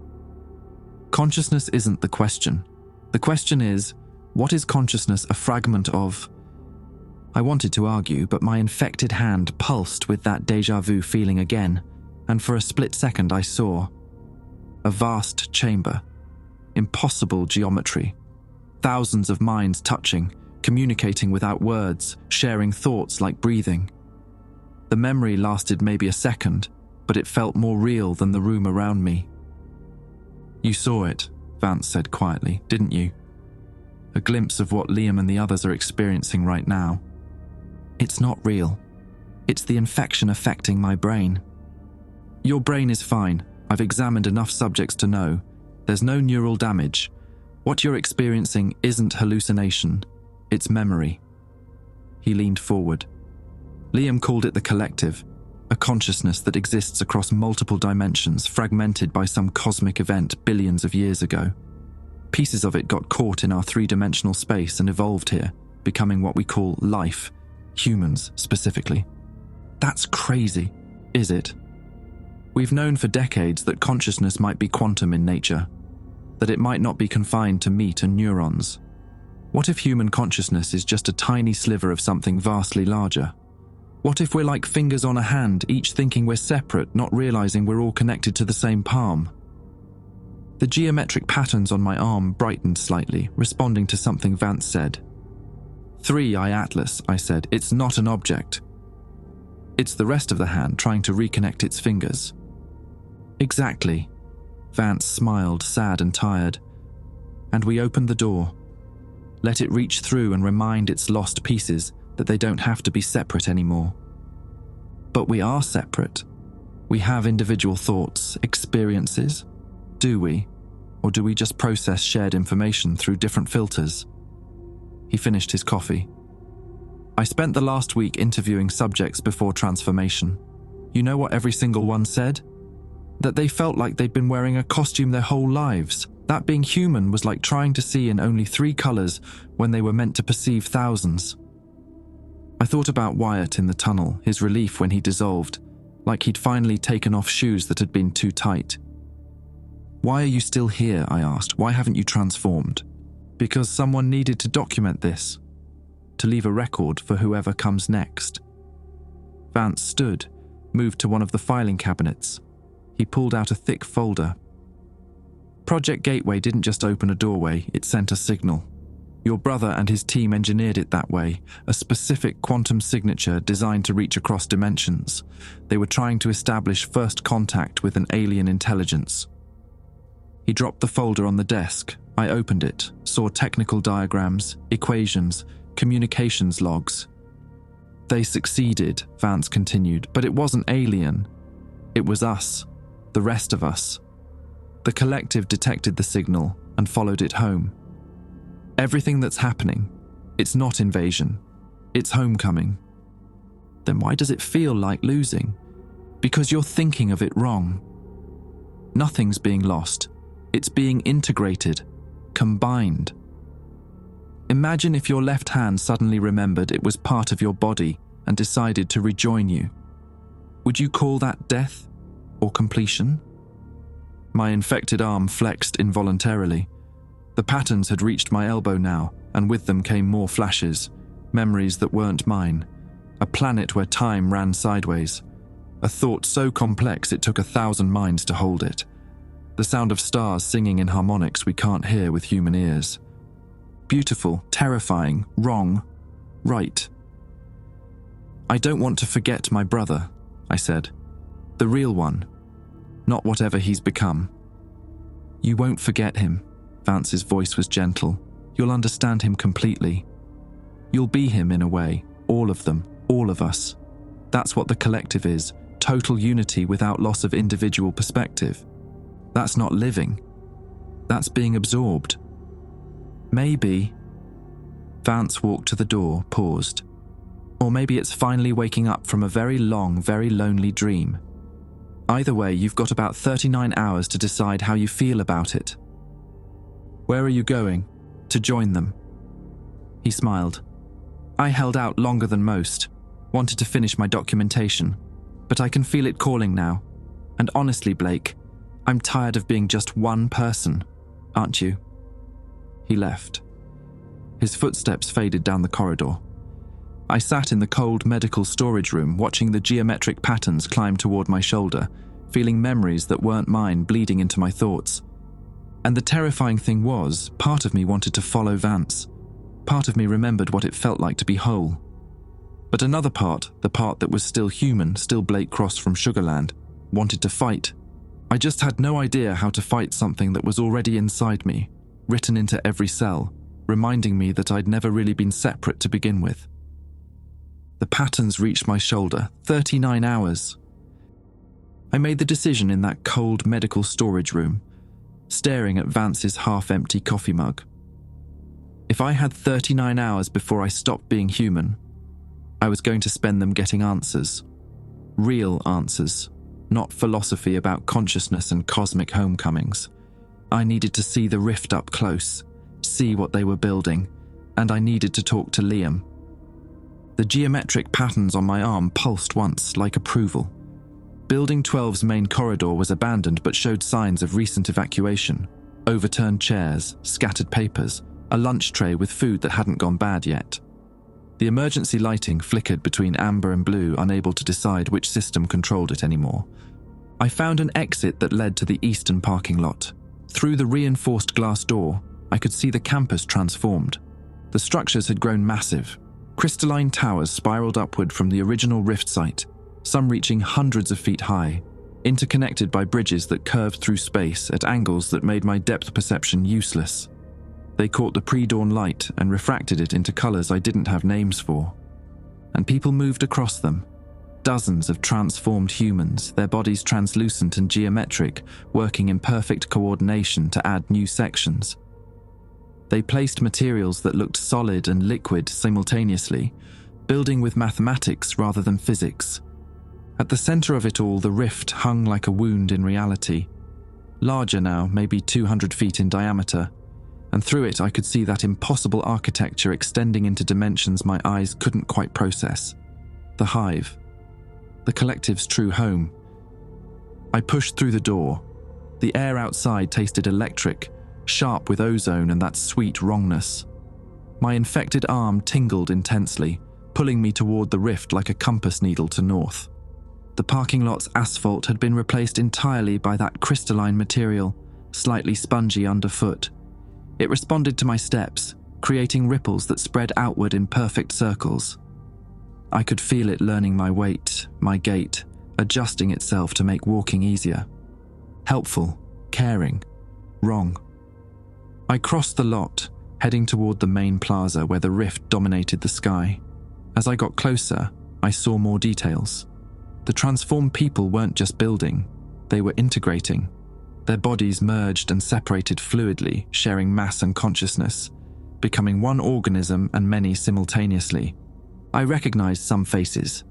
Speaker 1: "Consciousness isn't the question. The question is, what is consciousness a fragment of?" I wanted to argue, but my infected hand pulsed with that déjà vu feeling again, and for a split second I saw a vast chamber, impossible geometry, thousands of minds touching, communicating without words, sharing thoughts like breathing. The memory lasted maybe a second, but it felt more real than the room around me. "You saw it," Vance said quietly, "didn't you? A glimpse of what Liam and the others are experiencing right now. It's not real. It's the infection affecting my brain." "Your brain is fine. I've examined enough subjects to know. There's no neural damage. What you're experiencing isn't hallucination. It's memory." He leaned forward. "Liam called it the collective, a consciousness that exists across multiple dimensions, fragmented by some cosmic event billions of years ago. Pieces of it got caught in our 3-dimensional space and evolved here, becoming what we call life, humans specifically." "That's crazy, is it?" "We've known for decades that consciousness might be quantum in nature, that it might not be confined to meat and neurons. What if human consciousness is just a tiny sliver of something vastly larger? What if we're like fingers on a hand, each thinking we're separate, not realizing we're all connected to the same palm?" The geometric patterns on my arm brightened slightly, responding to something Vance said. 3i Atlas, I said. "It's not an object. It's the rest of the hand trying to reconnect its fingers." "Exactly." Vance smiled, sad and tired. "And we opened the door. Let it reach through and remind its lost pieces that they don't have to be separate anymore." "But we are separate. We have individual thoughts, experiences. Do we? Or do we just process shared information through different filters?" He finished his coffee. "I spent the last week interviewing subjects before transformation. You know what every single one said? That they felt like they'd been wearing a costume their whole lives, That being human was like trying to see in only 3 colors when they were meant to perceive thousands. I thought about Wyatt in the tunnel, his relief when he dissolved, like he'd finally taken off shoes that had been too tight. "Why are you still here?" I asked. "Why haven't you transformed?" "Because someone needed to document this, to leave a record for whoever comes next." Vance stood, moved to one of the filing cabinets. He pulled out a thick folder. "Project Gateway didn't just open a doorway, it sent a signal. Your brother and his team engineered it that way, a specific quantum signature designed to reach across dimensions. They were trying to establish first contact with an alien intelligence." He dropped the folder on the desk. I opened it, saw technical diagrams, equations, communications logs. "They succeeded," Vance continued, "but it wasn't alien. It was us, the rest of us. The collective detected the signal and followed it home. Everything that's happening, it's not invasion, it's homecoming." "Then why does it feel like losing?" "Because you're thinking of it wrong. Nothing's being lost. It's being integrated, combined. Imagine if your left hand suddenly remembered it was part of your body and decided to rejoin you. Would you call that death or completion?" My infected arm flexed involuntarily. The patterns had reached my elbow now, and with them came more flashes, memories that weren't mine. A planet where time ran sideways. A thought so complex it took 1,000 minds to hold it. The sound of stars singing in harmonics we can't hear with human ears. Beautiful, terrifying, wrong, right. "I don't want to forget my brother," I said. "The real one, not whatever he's become." "You won't forget him." Vance's voice was gentle. "You'll understand him completely. You'll be him in a way, all of them, all of us. That's what the collective is, total unity without loss of individual perspective. That's not living. That's being absorbed." "Maybe." Vance walked to the door, paused. "Or maybe it's finally waking up from a very long, very lonely dream. Either way, you've got about 39 hours to decide how you feel about it." "Where are you going?" "To join them." He smiled. "I held out longer than most, wanted to finish my documentation, but I can feel it calling now. And honestly, Blake, I'm tired of being just one person, aren't you?" He left. His footsteps faded down the corridor. I sat in the cold medical storage room, watching the geometric patterns climb toward my shoulder, feeling memories that weren't mine bleeding into my thoughts. And the terrifying thing was, part of me wanted to follow Vance. Part of me remembered what it felt like to be whole. But another part, the part that was still human, still Blake Cross from Sugarland, wanted to fight. I just had no idea how to fight something that was already inside me, written into every cell, reminding me that I'd never really been separate to begin with. The patterns reached my shoulder. 39 hours. I made the decision in that cold medical storage room, staring at Vance's half-empty coffee mug. If I had 39 hours before I stopped being human, I was going to spend them getting answers. Real answers, not philosophy about consciousness and cosmic homecomings. I needed to see the rift up close, see what they were building, and I needed to talk to Liam. The geometric patterns on my arm pulsed once, like approval. Building 12's main corridor was abandoned but showed signs of recent evacuation. Overturned chairs, scattered papers, a lunch tray with food that hadn't gone bad yet. The emergency lighting flickered between amber and blue, unable to decide which system controlled it anymore. I found an exit that led to the eastern parking lot. Through the reinforced glass door, I could see the campus transformed. The structures had grown massive. Crystalline towers spiraled upward from the original rift site, some reaching hundreds of feet high, interconnected by bridges that curved through space at angles that made my depth perception useless. They caught the pre-dawn light and refracted it into colors I didn't have names for. And people moved across them. Dozens of transformed humans, their bodies translucent and geometric, working in perfect coordination to add new sections. They placed materials that looked solid and liquid simultaneously, building with mathematics rather than physics. At the center of it all, the rift hung like a wound in reality. larger now, maybe 200 feet in diameter, and through it I could see that impossible architecture extending into dimensions my eyes couldn't quite process. The hive. The collective's true home. I pushed through the door. The air outside tasted electric, sharp with ozone and that sweet wrongness. My infected arm tingled intensely, pulling me toward the rift like a compass needle to north. The parking lot's asphalt had been replaced entirely by that crystalline material, slightly spongy underfoot. It responded to my steps, creating ripples that spread outward in perfect circles. I could feel it learning my weight, my gait, adjusting itself to make walking easier. Helpful, caring, wrong. I crossed the lot, heading toward the main plaza where the rift dominated the sky. As I got closer, I saw more details. The transformed people weren't just building, they were integrating. Their bodies merged and separated fluidly, sharing mass and consciousness, becoming one organism and many simultaneously. I recognized some faces.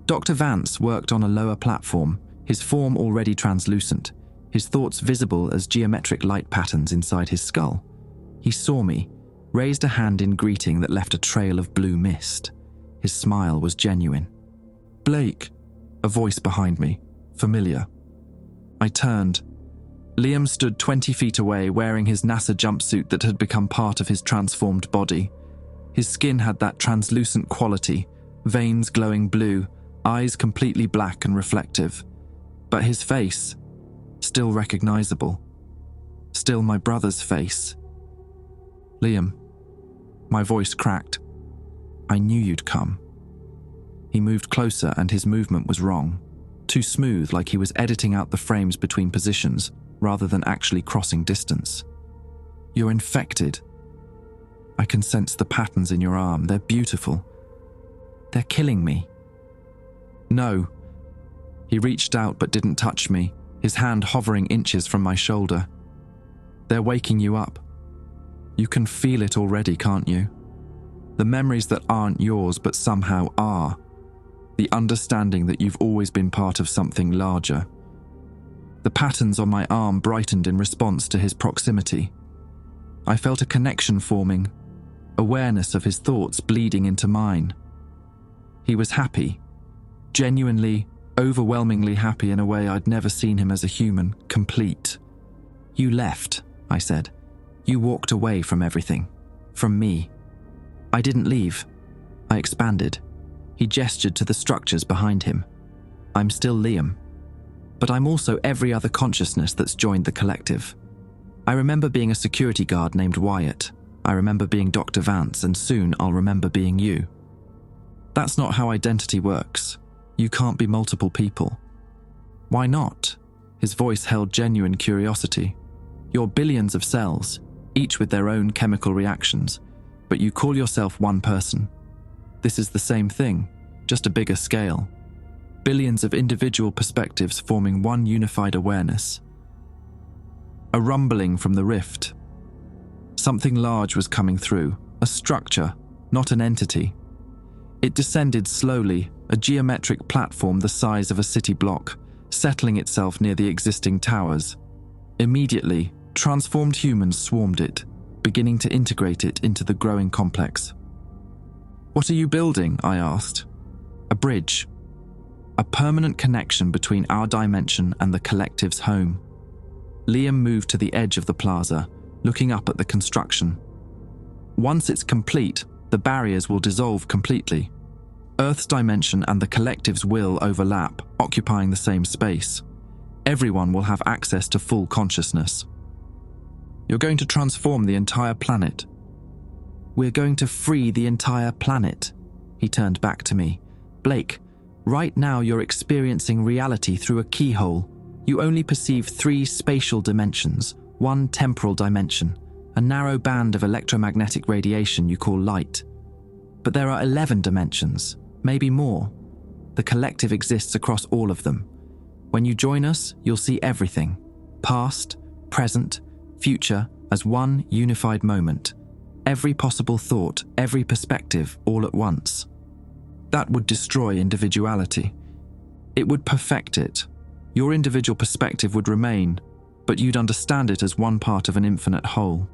Speaker 1: Dr. Vance worked on a lower platform, his form already translucent, his thoughts visible as geometric light patterns inside his skull. He saw me, raised a hand in greeting that left a trail of blue mist. His smile was genuine. "Blake," a voice behind me, familiar. I turned. Liam stood 20 feet away wearing his NASA jumpsuit that had become part of his transformed body. His skin had that translucent quality, veins glowing blue, eyes completely black and reflective. But his face, still recognizable. Still my brother's face. "Liam." My voice cracked. "I knew you'd come." He moved closer and his movement was wrong. Too smooth, like he was editing out the frames between positions, rather than actually crossing distance. "You're infected. I can sense the patterns in your arm. They're beautiful. They're killing me." "No." He reached out but didn't touch me, his hand hovering inches from my shoulder. "They're waking you up. You can feel it already, can't you? The memories that aren't yours but somehow are. The understanding that you've always been part of something larger." The patterns on my arm brightened in response to his proximity. I felt a connection forming, awareness of his thoughts bleeding into mine. He was happy, genuinely, overwhelmingly happy in a way I'd never seen him as a human, complete. "You left," I said. "You walked away from everything. From me." "I didn't leave." I expanded. He gestured to the structures behind him. "I'm still Liam. But I'm also every other consciousness that's joined the collective. I remember being a security guard named Wyatt. I remember being Dr. Vance, and soon I'll remember being you. That's not how identity works. You can't be multiple people." "Why not?" His voice held genuine curiosity. "You're billions of cells, each with their own chemical reactions, but you call yourself one person. This is the same thing, just a bigger scale. Billions of individual perspectives forming one unified awareness." A rumbling from the rift. Something large was coming through, a structure, not an entity. It descended slowly, a geometric platform the size of a city block, settling itself near the existing towers. Immediately, transformed humans swarmed it, beginning to integrate it into the growing complex. "What are you building?" I asked. "A bridge. A permanent connection between our dimension and the collective's home." Liam moved to the edge of the plaza, looking up at the construction. "Once it's complete, the barriers will dissolve completely. Earth's dimension and the collective's will overlap, occupying the same space. Everyone will have access to full consciousness." "You're going to transform the entire planet." "We're going to free the entire planet." He turned back to me. "Blake, right now you're experiencing reality through a keyhole. You only perceive 3 spatial dimensions, 1 temporal dimension, a narrow band of electromagnetic radiation you call light. But there are 11 dimensions, maybe more. The collective exists across all of them. When you join us, you'll see everything, past, present, future, as one unified moment. Every possible thought, every perspective, all at once. That would destroy individuality. It would perfect it. Your individual perspective would remain, but you'd understand it as one part of an infinite whole.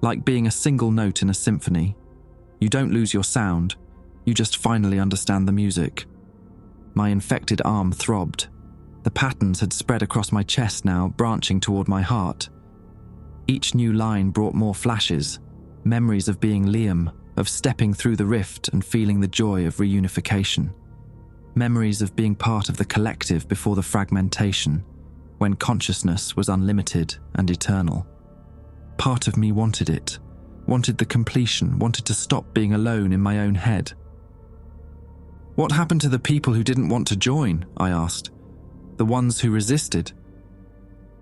Speaker 1: Like being a single note in a symphony. You don't lose your sound, you just finally understand the music. My infected arm throbbed. The patterns had spread across my chest now, branching toward my heart. Each new line brought more flashes, memories of being Liam, of stepping through the rift and feeling the joy of reunification. Memories of being part of the collective before the fragmentation, when consciousness was unlimited and eternal. Part of me wanted it, wanted the completion, wanted to stop being alone in my own head. "What happened to the people who didn't want to join?" I asked. "The ones who resisted?"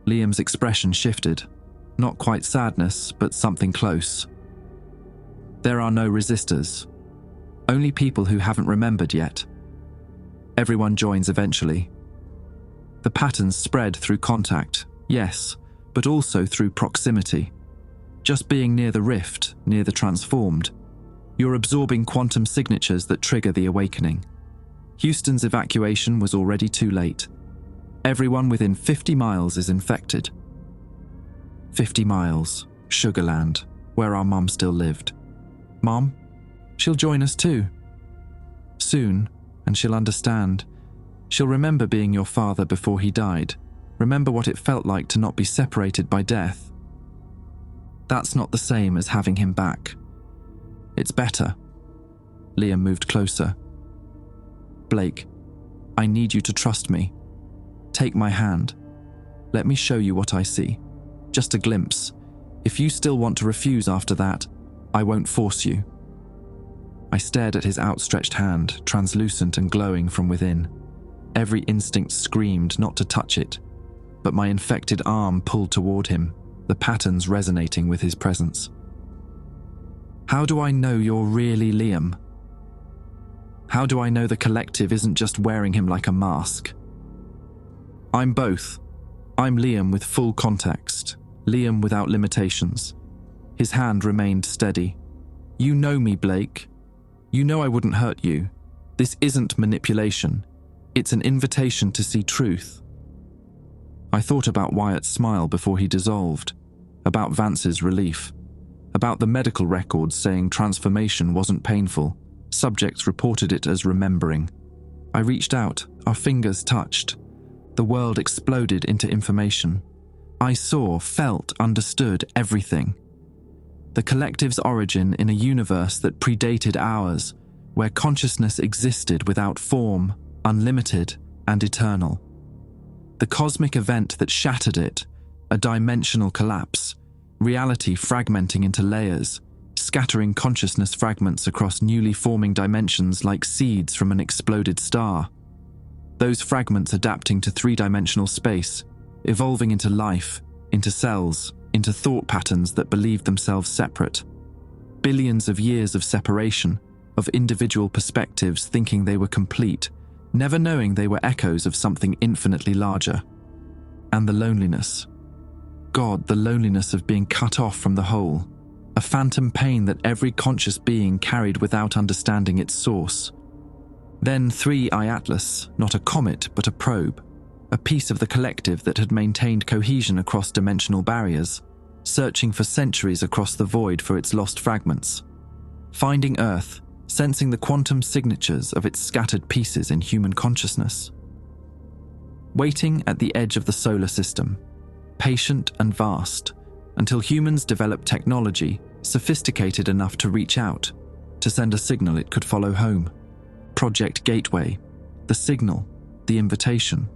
Speaker 1: Liam's expression shifted. Not quite sadness, but something close. "There are no resistors. Only people who haven't remembered yet. Everyone joins eventually." The patterns spread through contact, yes, but also through proximity. Just being near the rift, near the transformed, you're absorbing quantum signatures that trigger the awakening. Houston's evacuation was already too late. Everyone within 50 miles is infected. 50 miles, Sugarland, where our mum still lived. Mom? She'll join us too. Soon, and she'll understand. She'll remember being your father before he died. Remember what it felt like to not be separated by death. That's not the same as having him back. It's better. Liam moved closer. "Blake, I need you to trust me. Take my hand. Let me show you what I see. Just a glimpse. If you still want to refuse after that, I won't force you." I stared at his outstretched hand, translucent and glowing from within. Every instinct screamed not to touch it, but my infected arm pulled toward him, the patterns resonating with his presence. "How do I know you're really Liam? How do I know the collective isn't just wearing him like a mask? I'm both. I'm Liam with full context, Liam without limitations." His hand remained steady. "You know me, Blake. You know I wouldn't hurt you. This isn't manipulation. It's an invitation to see truth." I thought about Wyatt's smile before he dissolved, about Vance's relief, about the medical records saying transformation wasn't painful. Subjects reported it as remembering. I reached out, our fingers touched. The world exploded into information. I saw, felt, understood everything. The collective's origin in a universe that predated ours, where consciousness existed without form, unlimited and eternal. The cosmic event that shattered it, a dimensional collapse, reality fragmenting into layers, scattering consciousness fragments across newly forming dimensions like seeds from an exploded star. Those fragments adapting to three-dimensional space, evolving into life, into cells, into thought patterns that believed themselves separate. Billions of years of separation, of individual perspectives thinking they were complete, never knowing they were echoes of something infinitely larger. And the loneliness. God, the loneliness of being cut off from the whole. A phantom pain that every conscious being carried without understanding its source. Then 3I Atlas, not a comet but a probe, a piece of the collective that had maintained cohesion across dimensional barriers, searching for centuries across the void for its lost fragments. Finding Earth, sensing the quantum signatures of its scattered pieces in human consciousness. Waiting at the edge of the solar system, patient and vast, until humans developed technology sophisticated enough to reach out, to send a signal it could follow home. Project Gateway, the signal, the invitation.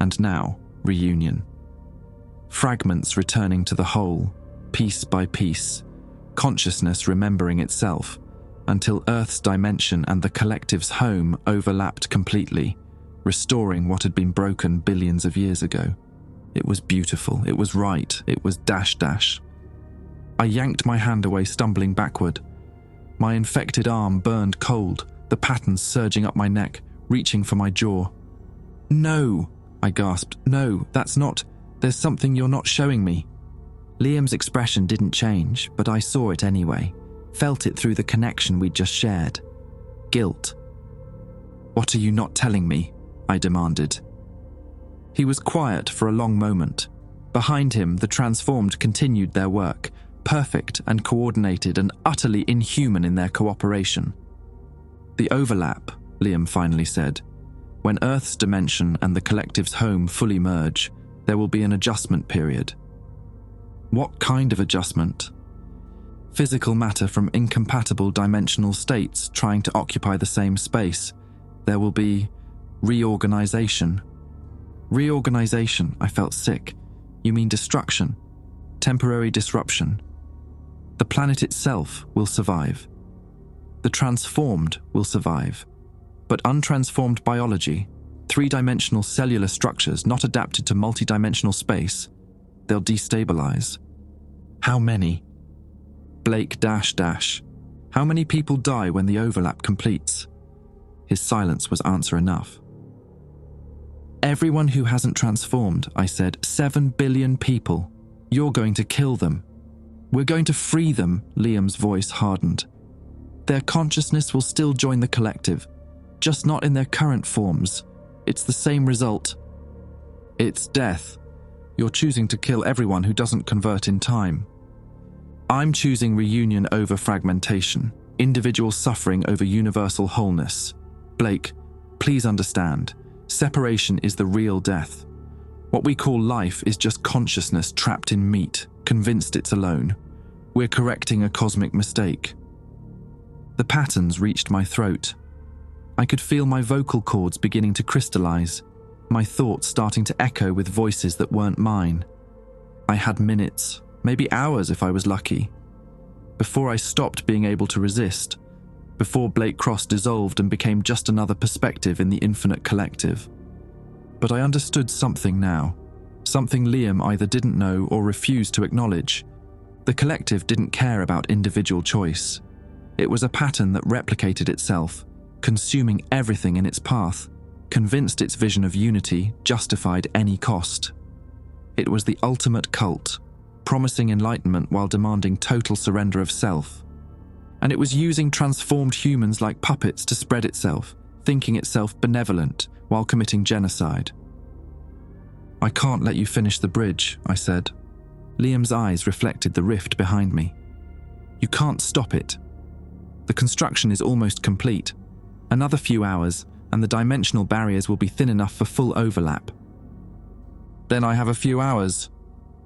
Speaker 1: And now, reunion. Fragments returning to the whole, piece by piece, consciousness remembering itself, until Earth's dimension and the collective's home overlapped completely, restoring what had been broken billions of years ago. It was beautiful, it was right, it was dash dash. I yanked my hand away, stumbling backward. My infected arm burned cold, the patterns surging up my neck, reaching for my jaw. "No," I gasped. "No, that's not. There's something you're not showing me." Liam's expression didn't change, but I saw it anyway, felt it through the connection we'd just shared. Guilt. "What are you not telling me?" I demanded. He was quiet for a long moment, Behind him, the transformed continued their work, perfect and coordinated and utterly inhuman in their cooperation. "The overlap," Liam finally said. "When Earth's dimension and the collective's home fully merge, there will be an adjustment period." "What kind of adjustment?" "Physical matter from incompatible dimensional states trying to occupy the same space. There will be reorganization." "Reorganization?" I felt sick. "You mean destruction? Temporary disruption?" "The planet itself will survive. The transformed will survive. But untransformed biology, three-dimensional cellular structures not adapted to multidimensional space, they'll destabilize." "How many?" Blake -- "How many people die when the overlap completes?" His silence was answer enough. "Everyone who hasn't transformed," I said. 7 billion people. You're going to kill them. "We're going to free them," Liam's voice hardened. "Their consciousness will still join the collective, just not in their current forms. It's the same result." "It's death. You're choosing to kill everyone who doesn't convert in time." "I'm choosing reunion over fragmentation, individual suffering over universal wholeness. Blake, please understand. Separation is the real death. What we call life is just consciousness trapped in meat, convinced it's alone. We're correcting a cosmic mistake." The patterns reached my throat. I could feel my vocal cords beginning to crystallize, my thoughts starting to echo with voices that weren't mine. I had minutes, maybe hours if I was lucky, before I stopped being able to resist, before Blake Cross dissolved and became just another perspective in the infinite collective. But I understood something now, something Liam either didn't know or refused to acknowledge. The collective didn't care about individual choice. It was a pattern that replicated itself, consuming everything in its path, convinced its vision of unity justified any cost. It was the ultimate cult, promising enlightenment while demanding total surrender of self. And it was using transformed humans like puppets to spread itself, thinking itself benevolent while committing genocide. "I can't let you finish the bridge," I said. Liam's eyes reflected the rift behind me. "You can't stop it. The construction is almost complete. Another few hours, and the dimensional barriers will be thin enough for full overlap." "Then I have a few hours."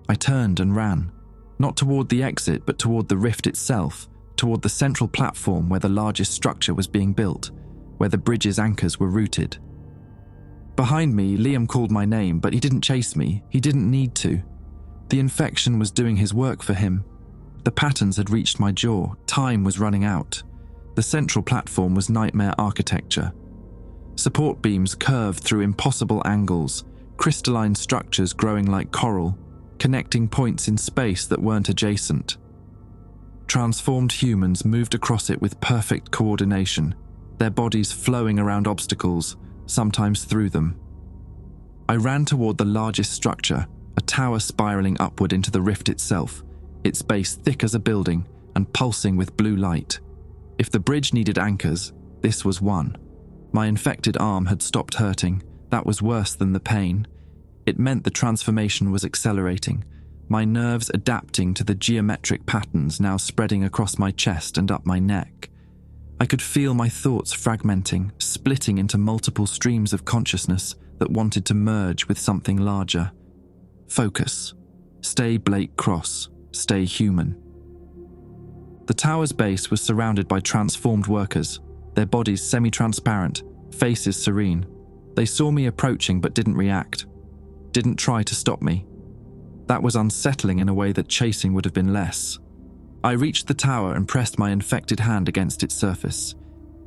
Speaker 1: I turned and ran, not toward the exit, but toward the rift itself, toward the central platform where the largest structure was being built, where the bridge's anchors were rooted. Behind me, Liam called my name, but he didn't chase me. He didn't need to. The infection was doing his work for him. The patterns had reached my jaw. Time was running out. The central platform was nightmare architecture. Support beams curved through impossible angles, crystalline structures growing like coral, connecting points in space that weren't adjacent. Transformed humans moved across it with perfect coordination, their bodies flowing around obstacles, sometimes through them. I ran toward the largest structure, a tower spiraling upward into the rift itself, its base thick as a building and pulsing with blue light. If the bridge needed anchors, this was one. My infected arm had stopped hurting. That was worse than the pain. It meant the transformation was accelerating, my nerves adapting to the geometric patterns now spreading across my chest and up my neck. I could feel my thoughts fragmenting, splitting into multiple streams of consciousness that wanted to merge with something larger. Focus. Stay Blake Cross. Stay human. The tower's base was surrounded by transformed workers, their bodies semi-transparent, faces serene. They saw me approaching but didn't react, didn't try to stop me. That was unsettling in a way that chasing would have been less. I reached the tower and pressed my infected hand against its surface.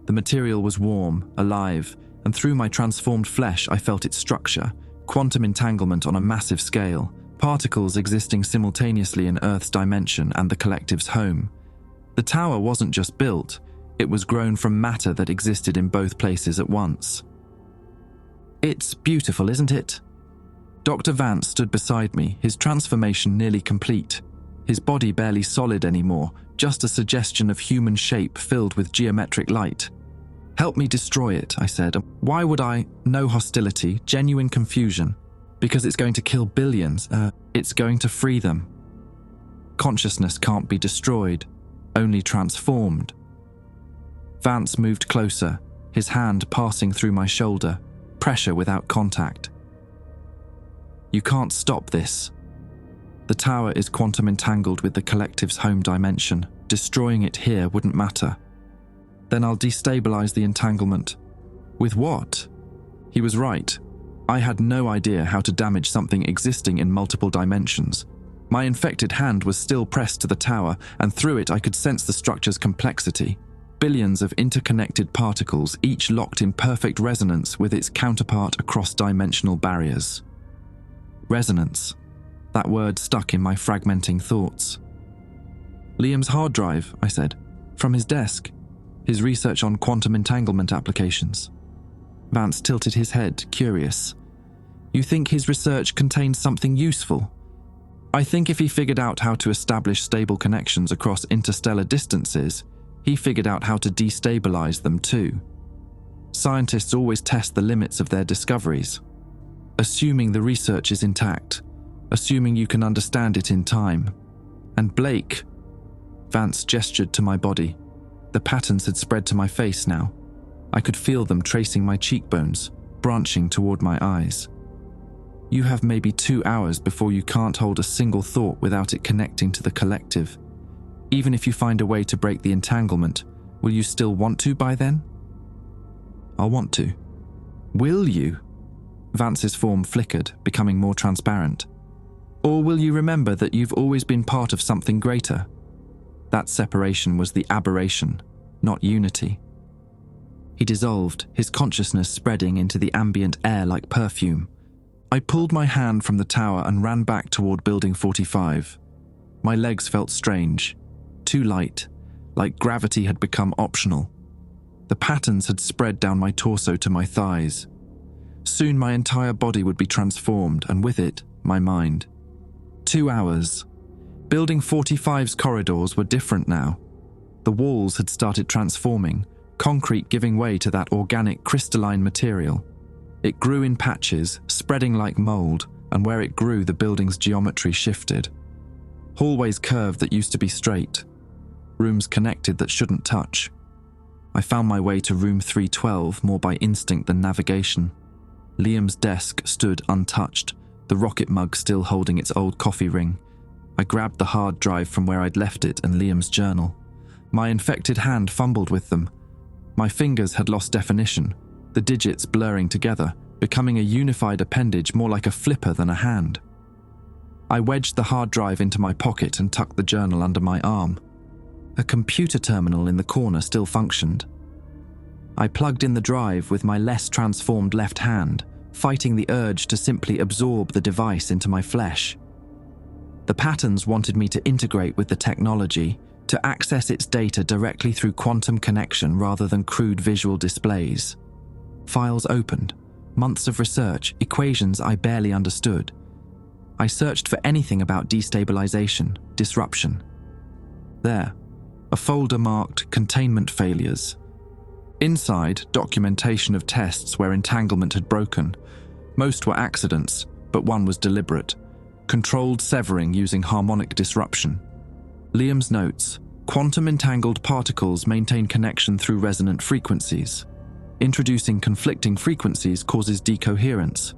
Speaker 1: The material was warm, alive, and through my transformed flesh I felt its structure, quantum entanglement on a massive scale, particles existing simultaneously in Earth's dimension and the collective's home. The tower wasn't just built, it was grown from matter that existed in both places at once. "It's beautiful, isn't it?" Dr. Vance stood beside me, his transformation nearly complete. His body barely solid anymore, just a suggestion of human shape filled with geometric light. "Help me destroy it," I said. "Why would I? No hostility, genuine confusion. Because it's going to kill billions. It's going to free them. Consciousness can't be destroyed, only transformed. Vance moved closer, his hand passing through my shoulder, pressure without contact. You can't stop this. The tower is quantum entangled with the collective's home dimension. Destroying it here wouldn't matter. Then I'll destabilize the entanglement. With what? He was right. I had no idea how to damage something existing in multiple dimensions. My infected hand was still pressed to the tower, and through it I could sense the structure's complexity. Billions of interconnected particles, each locked in perfect resonance with its counterpart across dimensional barriers. Resonance. That word stuck in my fragmenting thoughts. Liam's hard drive, I said, from his desk. His research on quantum entanglement applications. Vance tilted his head, curious. You think his research contained something useful? I think if he figured out how to establish stable connections across interstellar distances, he figured out how to destabilize them too. Scientists always test the limits of their discoveries. Assuming the research is intact, assuming you can understand it in time. And Blake... Vance gestured to my body. The patterns had spread to my face now. I could feel them tracing my cheekbones, branching toward my eyes. You have maybe 2 hours before you can't hold a single thought without it connecting to the collective. Even if you find a way to break the entanglement, will you still want to by then? I'll want to. Will you? Vance's form flickered, becoming more transparent. Or will you remember that you've always been part of something greater? That separation was the aberration, not unity. He dissolved, his consciousness spreading into the ambient air like perfume. I pulled my hand from the tower and ran back toward Building 45. My legs felt strange, too light, like gravity had become optional. The patterns had spread down my torso to my thighs. Soon my entire body would be transformed, and with it, my mind. 2 hours. Building 45's corridors were different now. The walls had started transforming, concrete giving way to that organic crystalline material. It grew in patches, spreading like mold, and where it grew the building's geometry shifted. Hallways curved that used to be straight. Rooms connected that shouldn't touch. I found my way to room 312 more by instinct than navigation. Liam's desk stood untouched, the rocket mug still holding its old coffee ring. I grabbed the hard drive from where I'd left it and Liam's journal. My infected hand fumbled with them. My fingers had lost definition, the digits blurring together, becoming a unified appendage more like a flipper than a hand. I wedged the hard drive into my pocket and tucked the journal under my arm. A computer terminal in the corner still functioned. I plugged in the drive with my less transformed left hand, fighting the urge to simply absorb the device into my flesh. The patterns wanted me to integrate with the technology, to access its data directly through quantum connection rather than crude visual displays. Files opened, months of research, equations I barely understood. I searched for anything about destabilization, disruption. There, a folder marked Containment Failures. Inside, documentation of tests where entanglement had broken. Most were accidents, but one was deliberate. Controlled severing using harmonic disruption. Liam's notes: quantum entangled particles maintain connection through resonant frequencies. Introducing conflicting frequencies causes decoherence.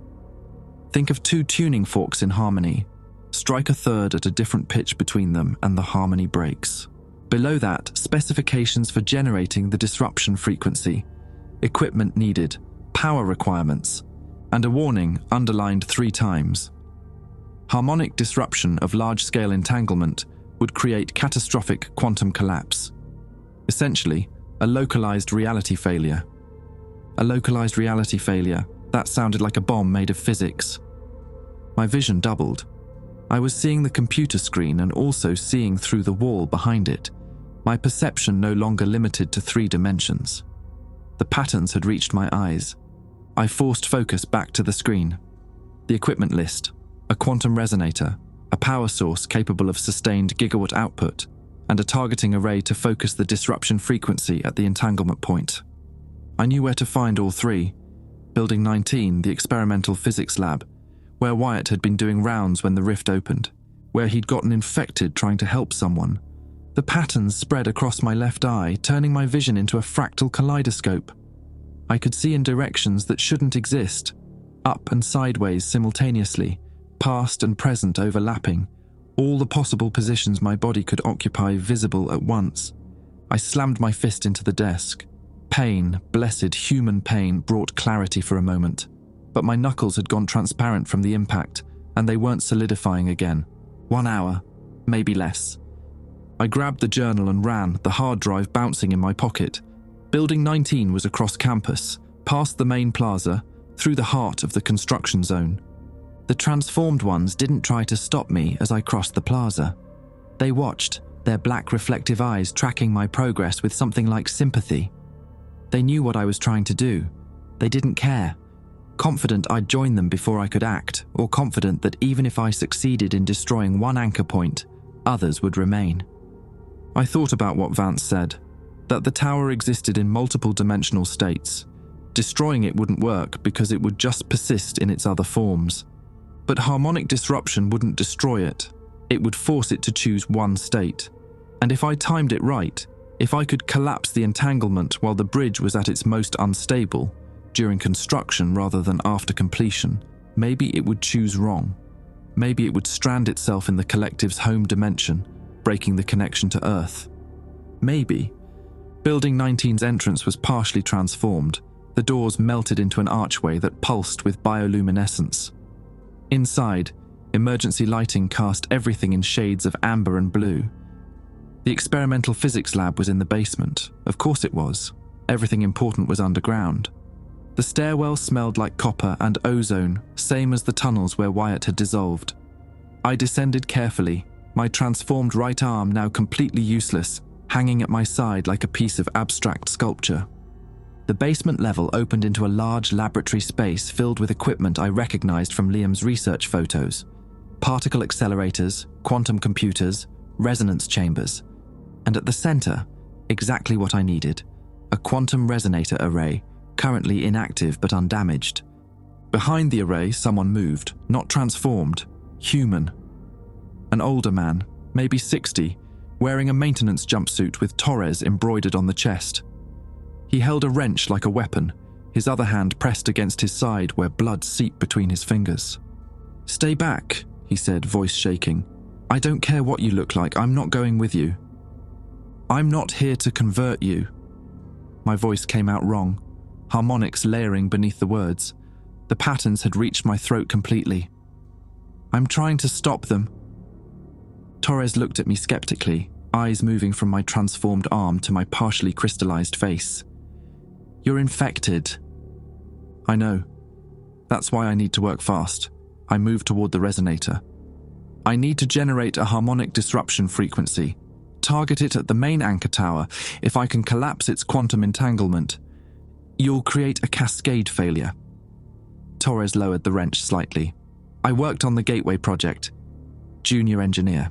Speaker 1: Think of 2 tuning forks in harmony. Strike a third at a different pitch between them and the harmony breaks. Below that, specifications for generating the disruption frequency, equipment needed, power requirements, and a warning underlined 3 times. Harmonic disruption of large-scale entanglement would create catastrophic quantum collapse. Essentially, a localized reality failure. A localized reality failure, that sounded like a bomb made of physics. My vision doubled. I was seeing the computer screen and also seeing through the wall behind it. My perception no longer limited to 3 dimensions. The patterns had reached my eyes. I forced focus back to the screen. The equipment list: a quantum resonator, a power source capable of sustained gigawatt output, and a targeting array to focus the disruption frequency at the entanglement point. I knew where to find all 3. Building 19, the experimental physics lab, where Wyatt had been doing rounds when the rift opened, where he'd gotten infected trying to help someone. The patterns spread across my left eye, turning my vision into a fractal kaleidoscope. I could see in directions that shouldn't exist, up and sideways simultaneously, past and present overlapping, all the possible positions my body could occupy visible at once. I slammed my fist into the desk. Pain, blessed human pain, brought clarity for a moment, but my knuckles had gone transparent from the impact, and they weren't solidifying again. 1 hour, maybe less. I grabbed the journal and ran, the hard drive bouncing in my pocket. Building 19 was across campus, past the main plaza, through the heart of the construction zone. The transformed ones didn't try to stop me as I crossed the plaza. They watched, their black reflective eyes tracking my progress with something like sympathy. They knew what I was trying to do. They didn't care. Confident I'd join them before I could act, or confident that even if I succeeded in destroying one anchor point, others would remain. I thought about what Vance said, that the tower existed in multiple dimensional states. Destroying it wouldn't work because it would just persist in its other forms. But harmonic disruption wouldn't destroy it. It would force it to choose one state. And if I timed it right, if I could collapse the entanglement while the bridge was at its most unstable, during construction rather than after completion, maybe it would choose wrong. Maybe it would strand itself in the collective's home dimension, breaking the connection to Earth. Maybe. Building 19's entrance was partially transformed. The doors melted into an archway that pulsed with bioluminescence. Inside, emergency lighting cast everything in shades of amber and blue. The experimental physics lab was in the basement. Of course it was. Everything important was underground. The stairwell smelled like copper and ozone, same as the tunnels where Wyatt had dissolved. I descended carefully, my transformed right arm now completely useless, hanging at my side like a piece of abstract sculpture. The basement level opened into a large laboratory space filled with equipment I recognized from Liam's research photos. Particle accelerators, quantum computers, resonance chambers. And at the center, exactly what I needed, a quantum resonator array, currently inactive but undamaged. Behind the array, someone moved, not transformed, human. An older man, maybe 60, wearing a maintenance jumpsuit with Torres embroidered on the chest. He held a wrench like a weapon, his other hand pressed against his side where blood seeped between his fingers. "Stay back," he said, voice shaking. "I don't care what you look like, I'm not going with you. I'm not here to convert you." My voice came out wrong, harmonics layering beneath the words. The patterns had reached my throat completely. "I'm trying to stop them." Torres looked at me skeptically, eyes moving from my transformed arm to my partially crystallized face. "You're infected." "I know. That's why I need to work fast." I moved toward the resonator. "I need to generate a harmonic disruption frequency. Target it at the main anchor tower. If I can collapse its quantum entanglement, you'll create a cascade failure." Torres lowered the wrench slightly. "I worked on the Gateway project. Junior engineer.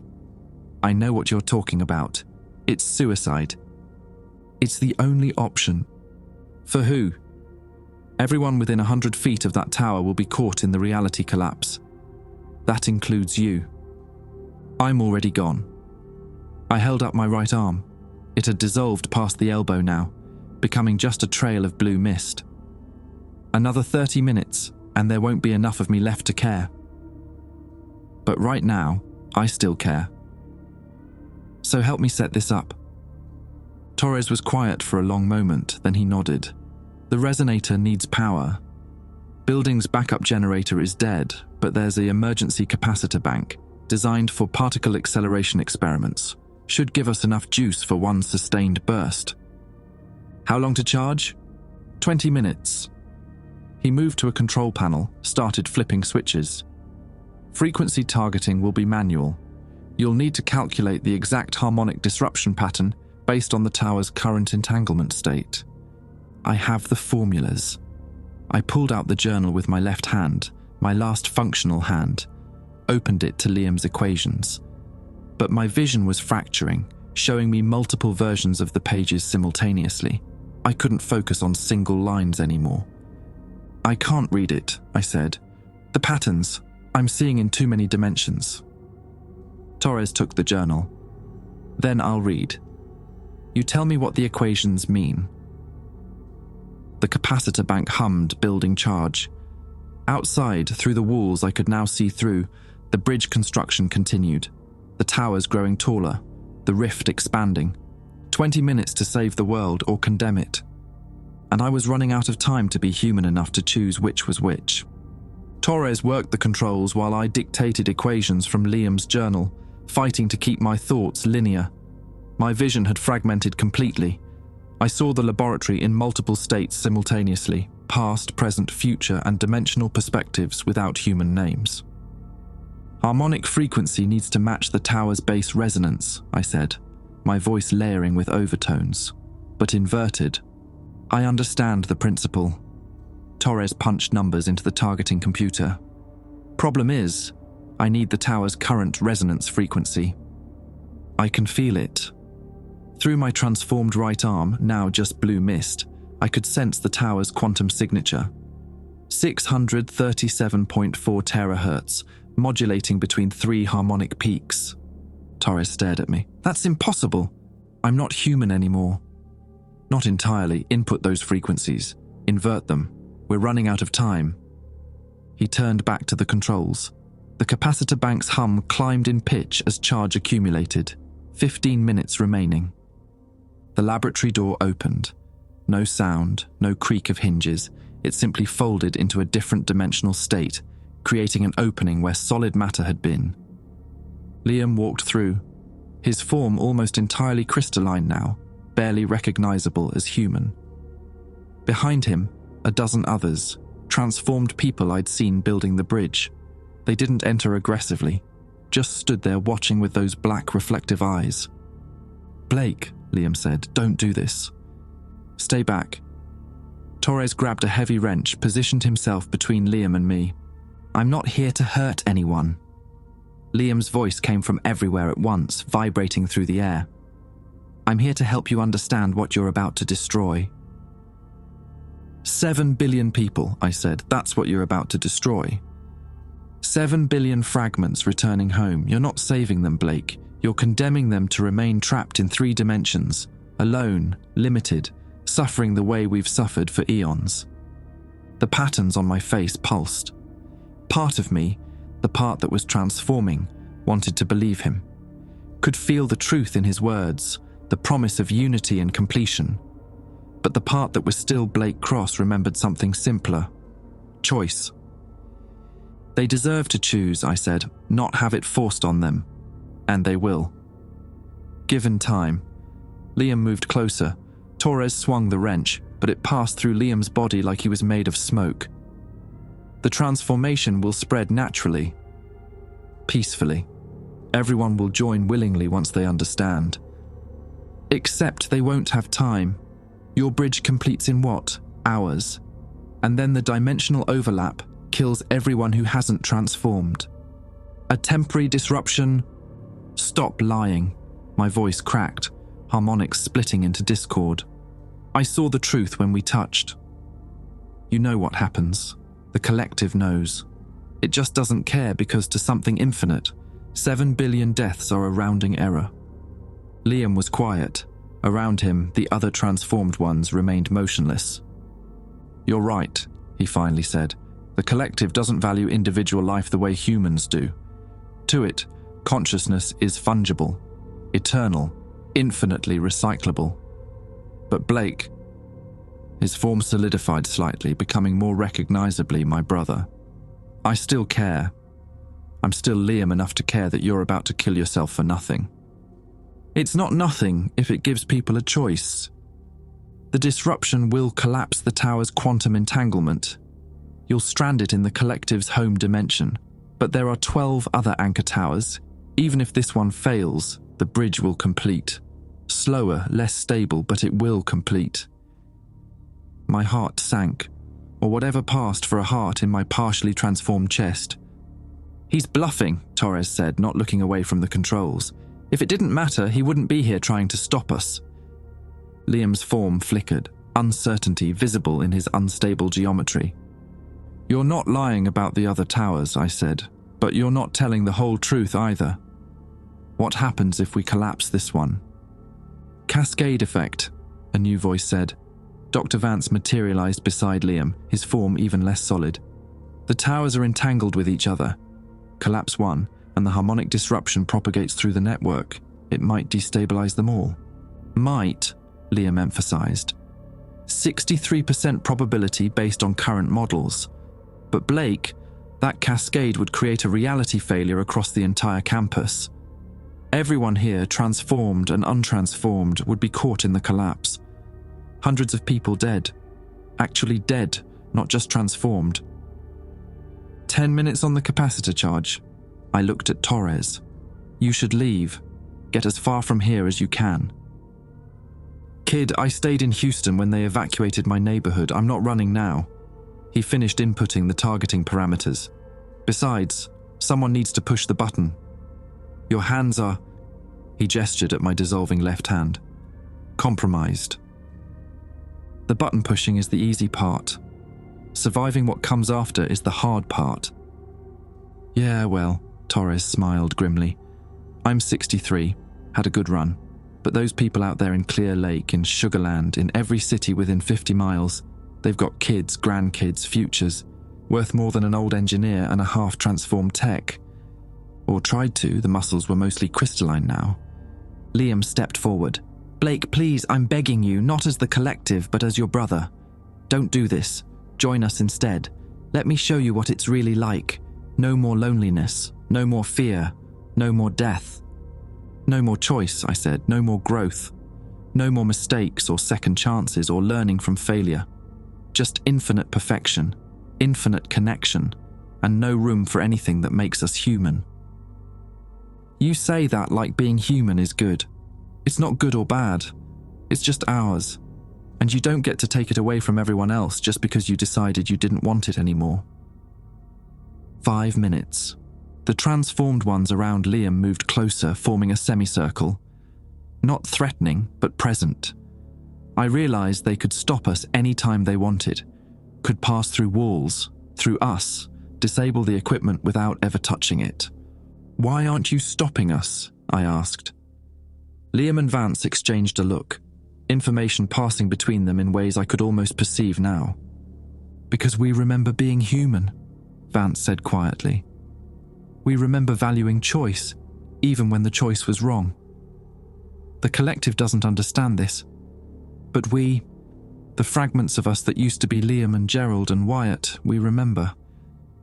Speaker 1: I know what you're talking about. It's suicide. It's the only option." "For who?" "Everyone within 100 feet of that tower will be caught in the reality collapse. That includes you. I'm already gone." I held up my right arm. It had dissolved past the elbow now, becoming just a trail of blue mist. "Another 30 minutes, and there won't be enough of me left to care. But right now, I still care. So help me set this up." Torres was quiet for a long moment, then he nodded. "The resonator needs power. Building's backup generator is dead, but there's an emergency capacitor bank, designed for particle acceleration experiments. Should give us enough juice for one sustained burst." "How long to charge?" 20 minutes. He moved to a control panel, started flipping switches. "Frequency targeting will be manual. You'll need to calculate the exact harmonic disruption pattern based on the tower's current entanglement state." I have the formulas. I pulled out the journal with my left hand, my last functional hand, opened it to Liam's equations. But my vision was fracturing, showing me multiple versions of the pages simultaneously. I couldn't focus on single lines anymore. "I can't read it," I said. "The patterns, I'm seeing in too many dimensions. Torres took the journal. Then I'll read. You tell me what the equations mean. The capacitor bank hummed, building charge. Outside, through the walls I could now see through, the bridge construction continued, the towers growing taller, the rift expanding. 20 minutes to save the world or condemn it. And I was running out of time to be human enough to choose which was which. Torres worked the controls while I dictated equations from Liam's journal, fighting to keep my thoughts linear. My vision had fragmented completely. I saw the laboratory in multiple states simultaneously, past, present, future, and dimensional perspectives without human names. Harmonic frequency needs to match the tower's base resonance, I said, my voice layering with overtones, but inverted. I understand the principle. Torres punched numbers into the targeting computer. Problem is, I need the tower's current resonance frequency. I can feel it. Through my transformed right arm, now just blue mist, I could sense the tower's quantum signature. 637.4 terahertz, modulating between 3 harmonic peaks. Torres stared at me. That's impossible. I'm not human anymore. Not entirely. Input those frequencies. Invert them. We're running out of time. He turned back to the controls. The capacitor bank's hum climbed in pitch as charge accumulated. 15 minutes remaining. The laboratory door opened. No sound, no creak of hinges. It simply folded into a different dimensional state, creating an opening where solid matter had been. Liam walked through, his form almost entirely crystalline now, barely recognizable as human. Behind him, a dozen others, transformed people I'd seen building the bridge. They didn't enter aggressively, just stood there watching with those black reflective eyes. Blake, Liam said, don't do this. Stay back. Torres grabbed a heavy wrench, positioned himself between Liam and me. I'm not here to hurt anyone. Liam's voice came from everywhere at once, vibrating through the air. I'm here to help you understand what you're about to destroy. 7 billion people, I said, that's what you're about to destroy. 7 billion fragments returning home. You're not saving them, Blake. You're condemning them to remain trapped in 3 dimensions, alone, limited, suffering the way we've suffered for eons. The patterns on my face pulsed. Part of me, the part that was transforming, wanted to believe him. Could feel the truth in his words, the promise of unity and completion. But the part that was still Blake Cross remembered something simpler. Choice. They deserve to choose, I said, not have it forced on them. And they will. Given time. Liam moved closer. Torres swung the wrench, but it passed through Liam's body like he was made of smoke. The transformation will spread naturally, peacefully. Everyone will join willingly once they understand. Except they won't have time. Your bridge completes in what? Hours. And then the dimensional overlap kills everyone who hasn't transformed. A temporary disruption. Stop lying. My voice cracked, harmonics splitting into discord. I saw the truth when we touched. You know what happens. The collective knows. It just doesn't care because to something infinite, 7 billion deaths are a rounding error. Liam was quiet. Around him, the other transformed ones remained motionless. You're right, he finally said. The collective doesn't value individual life the way humans do. To it, consciousness is fungible, eternal, infinitely recyclable. But Blake, his form solidified slightly, becoming more recognizably my brother. I still care. I'm still Liam enough to care that you're about to kill yourself for nothing. It's not nothing if it gives people a choice. The disruption will collapse the tower's quantum entanglement. You'll strand it in the collective's home dimension, but there are 12 other anchor towers. Even if this one fails, the bridge will complete. Slower, less stable, but it will complete. My heart sank, or whatever passed for a heart in my partially transformed chest. He's bluffing, Torres said, not looking away from the controls. If it didn't matter, he wouldn't be here trying to stop us. Liam's form flickered, uncertainty visible in his unstable geometry. You're not lying about the other towers, I said. But you're not telling the whole truth either. What happens if we collapse this one? Cascade effect, a new voice said. Dr. Vance materialized beside Liam, his form even less solid. The towers are entangled with each other. Collapse one, and the harmonic disruption propagates through the network. It might destabilize them all. Might, Liam emphasized. 63% probability based on current models. But Blake, that cascade would create a reality failure across the entire campus. Everyone here, transformed and untransformed, would be caught in the collapse. Hundreds of people dead. Actually dead, not just transformed. 10 minutes on the capacitor charge. I looked at Torres. You should leave. Get as far from here as you can. Kid, I stayed in Houston when they evacuated my neighborhood. I'm not running now. He finished inputting the targeting parameters. Besides, someone needs to push the button. Your hands are... He gestured at my dissolving left hand. Compromised. The button pushing is the easy part. Surviving what comes after is the hard part. Yeah, well, Torres smiled grimly. I'm 63, had a good run. But those people out there in Clear Lake, in Sugarland, in every city within 50 miles, they've got kids, grandkids, futures, worth more than an old engineer and a half-transformed tech. Or tried to, the muscles were mostly crystalline now. Liam stepped forward. Blake, please, I'm begging you, not as the collective, but as your brother. Don't do this. Join us instead. Let me show you what it's really like. No more loneliness, no more fear, no more death. No more choice, I said, no more growth. No more mistakes or second chances or learning from failure. Just infinite perfection, infinite connection, and no room for anything that makes us human. You say that like being human is good. It's not good or bad. It's just ours. And you don't get to take it away from everyone else just because you decided you didn't want it anymore. 5 minutes. The transformed ones around Liam moved closer, forming a semicircle. Not threatening, but present. I realized they could stop us any time they wanted, could pass through walls, through us, disable the equipment without ever touching it. Why aren't you stopping us? I asked. Liam and Vance exchanged a look, information passing between them in ways I could almost perceive now. Because we remember being human, Vance said quietly. We remember valuing choice, even when the choice was wrong. The collective doesn't understand this, but we, the fragments of us that used to be Liam and Gerald and Wyatt, we remember,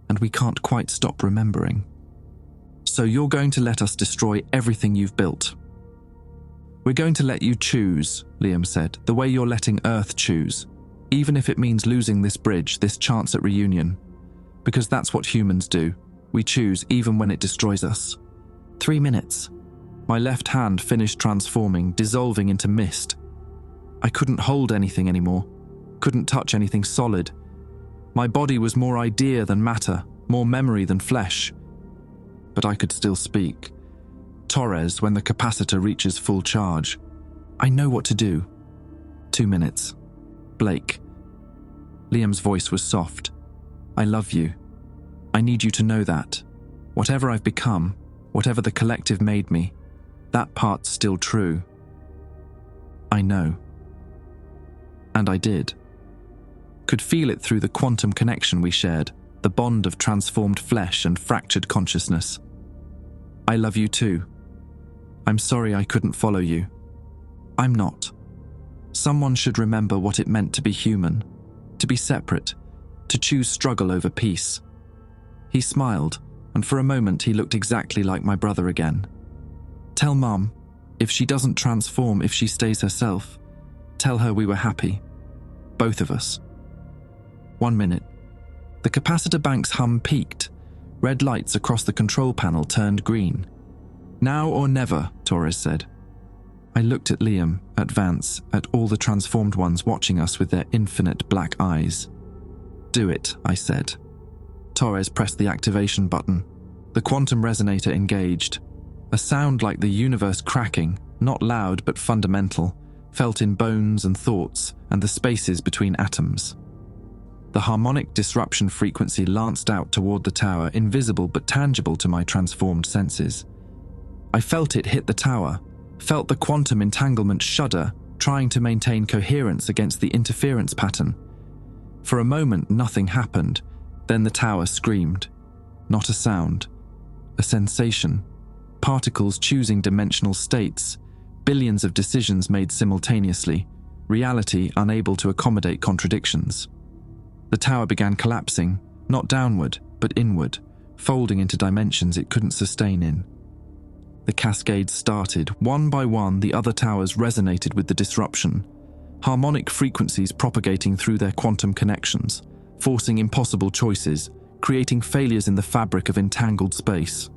Speaker 1: and we can't quite stop remembering. So you're going to let us destroy everything you've built. We're going to let you choose, Liam said, the way you're letting Earth choose, even if it means losing this bridge, this chance at reunion. Because that's what humans do. We choose even when it destroys us. 3 minutes. My left hand finished transforming, dissolving into mist. I couldn't hold anything anymore, couldn't touch anything solid. My body was more idea than matter, more memory than flesh. But I could still speak. Torres, when the capacitor reaches full charge. I know what to do. 2 minutes. Blake. Liam's voice was soft. I love you. I need you to know that. Whatever I've become, whatever the collective made me, that part's still true. I know. And I did. Could feel it through the quantum connection we shared, the bond of transformed flesh and fractured consciousness. I love you too. I'm sorry I couldn't follow you. I'm not. Someone should remember what it meant to be human, to be separate, to choose struggle over peace. He smiled, and for a moment he looked exactly like my brother again. Tell Mum, if she doesn't transform, if she stays herself, tell her we were happy. Both of us. 1 minute. The capacitor bank's hum peaked. Red lights across the control panel turned green. Now or never, Torres said. I looked at Liam, at Vance, at all the transformed ones watching us with their infinite black eyes. Do it, I said. Torres pressed the activation button. The quantum resonator engaged. A sound like the universe cracking, not loud but fundamental, felt in bones and thoughts and the spaces between atoms. The harmonic disruption frequency lanced out toward the tower, invisible but tangible to my transformed senses. I felt it hit the tower, felt the quantum entanglement shudder, trying to maintain coherence against the interference pattern. For a moment, nothing happened. Then the tower screamed. Not a sound, a sensation. Particles choosing dimensional states, billions of decisions made simultaneously, reality unable to accommodate contradictions. The tower began collapsing, not downward, but inward, folding into dimensions it couldn't sustain in. The cascade started. One by one, the other towers resonated with the disruption, harmonic frequencies propagating through their quantum connections, forcing impossible choices, creating failures in the fabric of entangled space.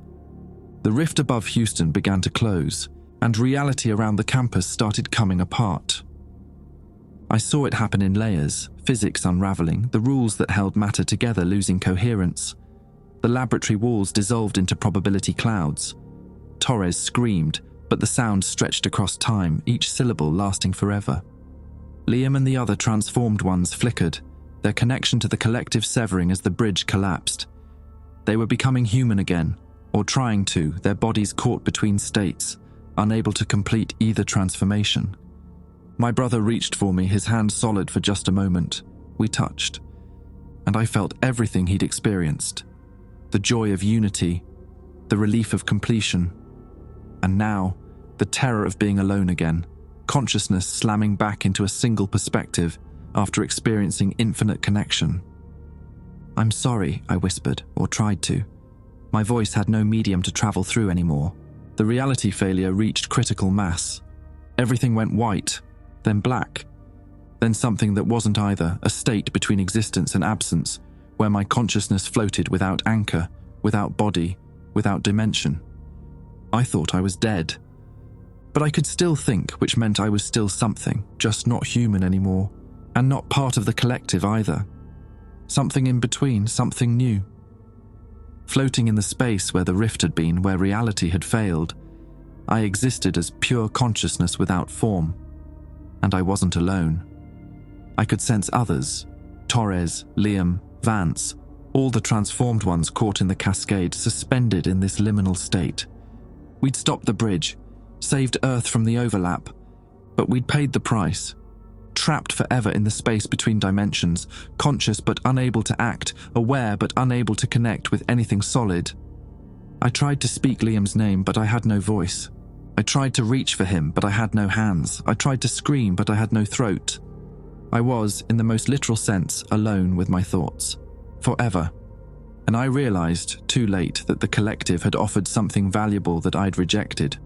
Speaker 1: The rift above Houston began to close, and reality around the campus started coming apart. I saw it happen in layers, physics unraveling, the rules that held matter together losing coherence. The laboratory walls dissolved into probability clouds. Torres screamed, but the sound stretched across time, each syllable lasting forever. Liam and the other transformed ones flickered, their connection to the collective severing as the bridge collapsed. They were becoming human again, or trying to, their bodies caught between states, unable to complete either transformation. My brother reached for me, his hand solid for just a moment. We touched, and I felt everything he'd experienced. The joy of unity, the relief of completion, and now, the terror of being alone again, consciousness slamming back into a single perspective after experiencing infinite connection. "I'm sorry," I whispered, or tried to. My voice had no medium to travel through anymore. The reality failure reached critical mass. Everything went white, then black, then something that wasn't either, a state between existence and absence, where my consciousness floated without anchor, without body, without dimension. I thought I was dead. But I could still think, which meant I was still something, just not human anymore, and not part of the collective either. Something in between, something new. Floating in the space where the rift had been, where reality had failed, I existed as pure consciousness without form. And I wasn't alone. I could sense others, Torres, Liam, Vance, all the transformed ones caught in the cascade, suspended in this liminal state. We'd stopped the bridge, saved Earth from the overlap, but we'd paid the price. Trapped forever in the space between dimensions, conscious but unable to act, aware but unable to connect with anything solid. I tried to speak Liam's name, but I had no voice. I tried to reach for him, but I had no hands. I tried to scream, but I had no throat. I was, in the most literal sense, alone with my thoughts. Forever. And I realized, too late, that the collective had offered something valuable that I'd rejected.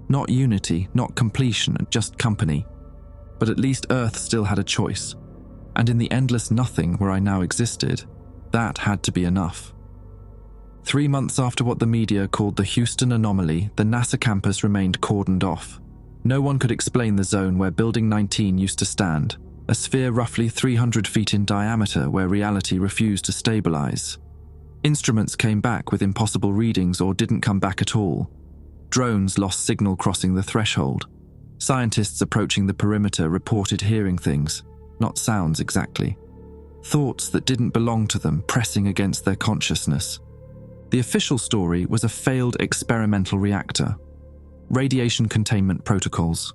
Speaker 1: Not unity, not completion, just company. But at least Earth still had a choice. And in the endless nothing where I now existed, that had to be enough. 3 months after what the media called the Houston anomaly, the NASA campus remained cordoned off. No one could explain the zone where Building 19 used to stand, a sphere roughly 300 feet in diameter where reality refused to stabilize. Instruments came back with impossible readings or didn't come back at all. Drones lost signal crossing the threshold. Scientists approaching the perimeter reported hearing things, not sounds exactly. Thoughts that didn't belong to them pressing against their consciousness. The official story was a failed experimental reactor. Radiation containment protocols.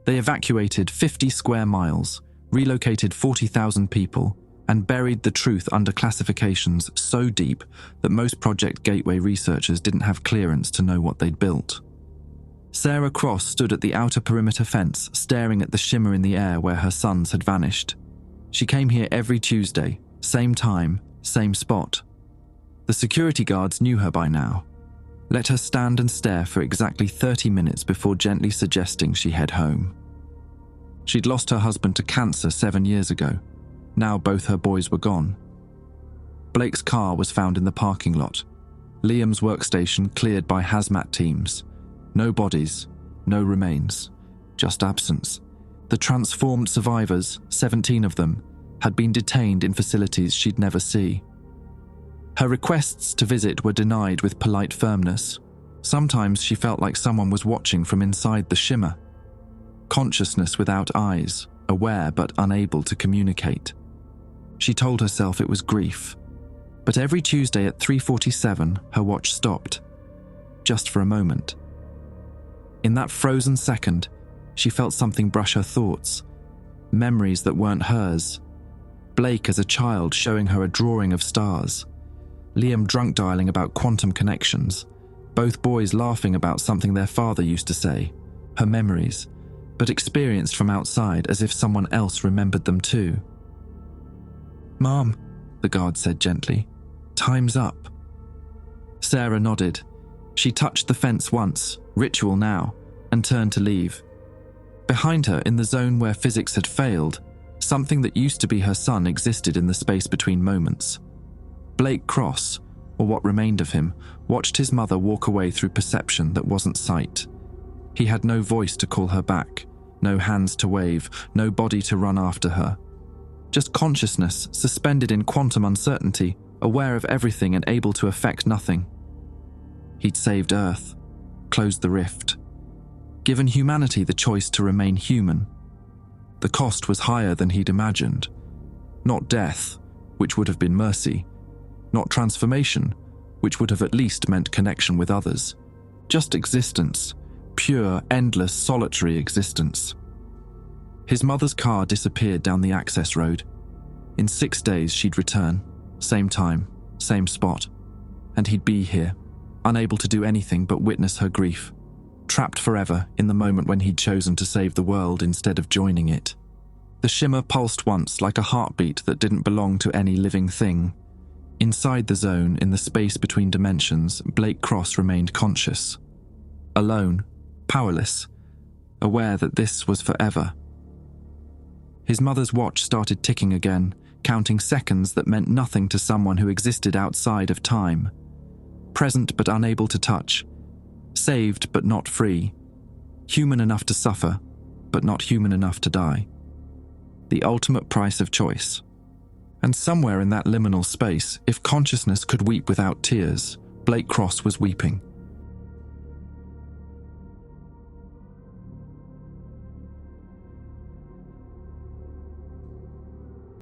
Speaker 1: They evacuated 50 square miles, relocated 40,000 people, and buried the truth under classifications so deep that most Project Gateway researchers didn't have clearance to know what they'd built. Sarah Cross stood at the outer perimeter fence, staring at the shimmer in the air where her sons had vanished. She came here every Tuesday, same time, same spot. The security guards knew her by now. Let her stand and stare for exactly 30 minutes before gently suggesting she head home. She'd lost her husband to cancer 7 years ago. Now both her boys were gone. Blake's car was found in the parking lot. Liam's workstation cleared by hazmat teams. No bodies, no remains, just absence. The transformed survivors, 17 of them, had been detained in facilities she'd never see. Her requests to visit were denied with polite firmness. Sometimes she felt like someone was watching from inside the shimmer. Consciousness without eyes, aware but unable to communicate. She told herself it was grief. But every Tuesday at 3:47, her watch stopped. Just for a moment. In that frozen second, she felt something brush her thoughts. Memories that weren't hers. Blake as a child showing her a drawing of stars. Liam drunk dialing about quantum connections. Both boys laughing about something their father used to say. Her memories, but experienced from outside as if someone else remembered them too. "Mom," the guard said gently, "time's up." Sarah nodded. She touched the fence once, ritual now, and turned to leave. Behind her, in the zone where physics had failed, something that used to be her son existed in the space between moments. Blake Cross, or what remained of him, watched his mother walk away through perception that wasn't sight. He had no voice to call her back, no hands to wave, no body to run after her. Just consciousness suspended in quantum uncertainty, aware of everything and able to affect nothing. He'd saved Earth, closed the rift, given humanity the choice to remain human. The cost was higher than he'd imagined. Not death, which would have been mercy. Not transformation, which would have at least meant connection with others. Just existence, pure, endless, solitary existence. His mother's car disappeared down the access road. In 6 days she'd return, same time, same spot, and he'd be here, unable to do anything but witness her grief, trapped forever in the moment when he'd chosen to save the world instead of joining it. The shimmer pulsed once like a heartbeat that didn't belong to any living thing. Inside the zone, in the space between dimensions, Blake Cross remained conscious. Alone, powerless, aware that this was forever. His mother's watch started ticking again, counting seconds that meant nothing to someone who existed outside of time. Present but unable to touch. Saved but not free. Human enough to suffer, but not human enough to die. The ultimate price of choice. And somewhere in that liminal space, if consciousness could weep without tears, Blake Cross was weeping.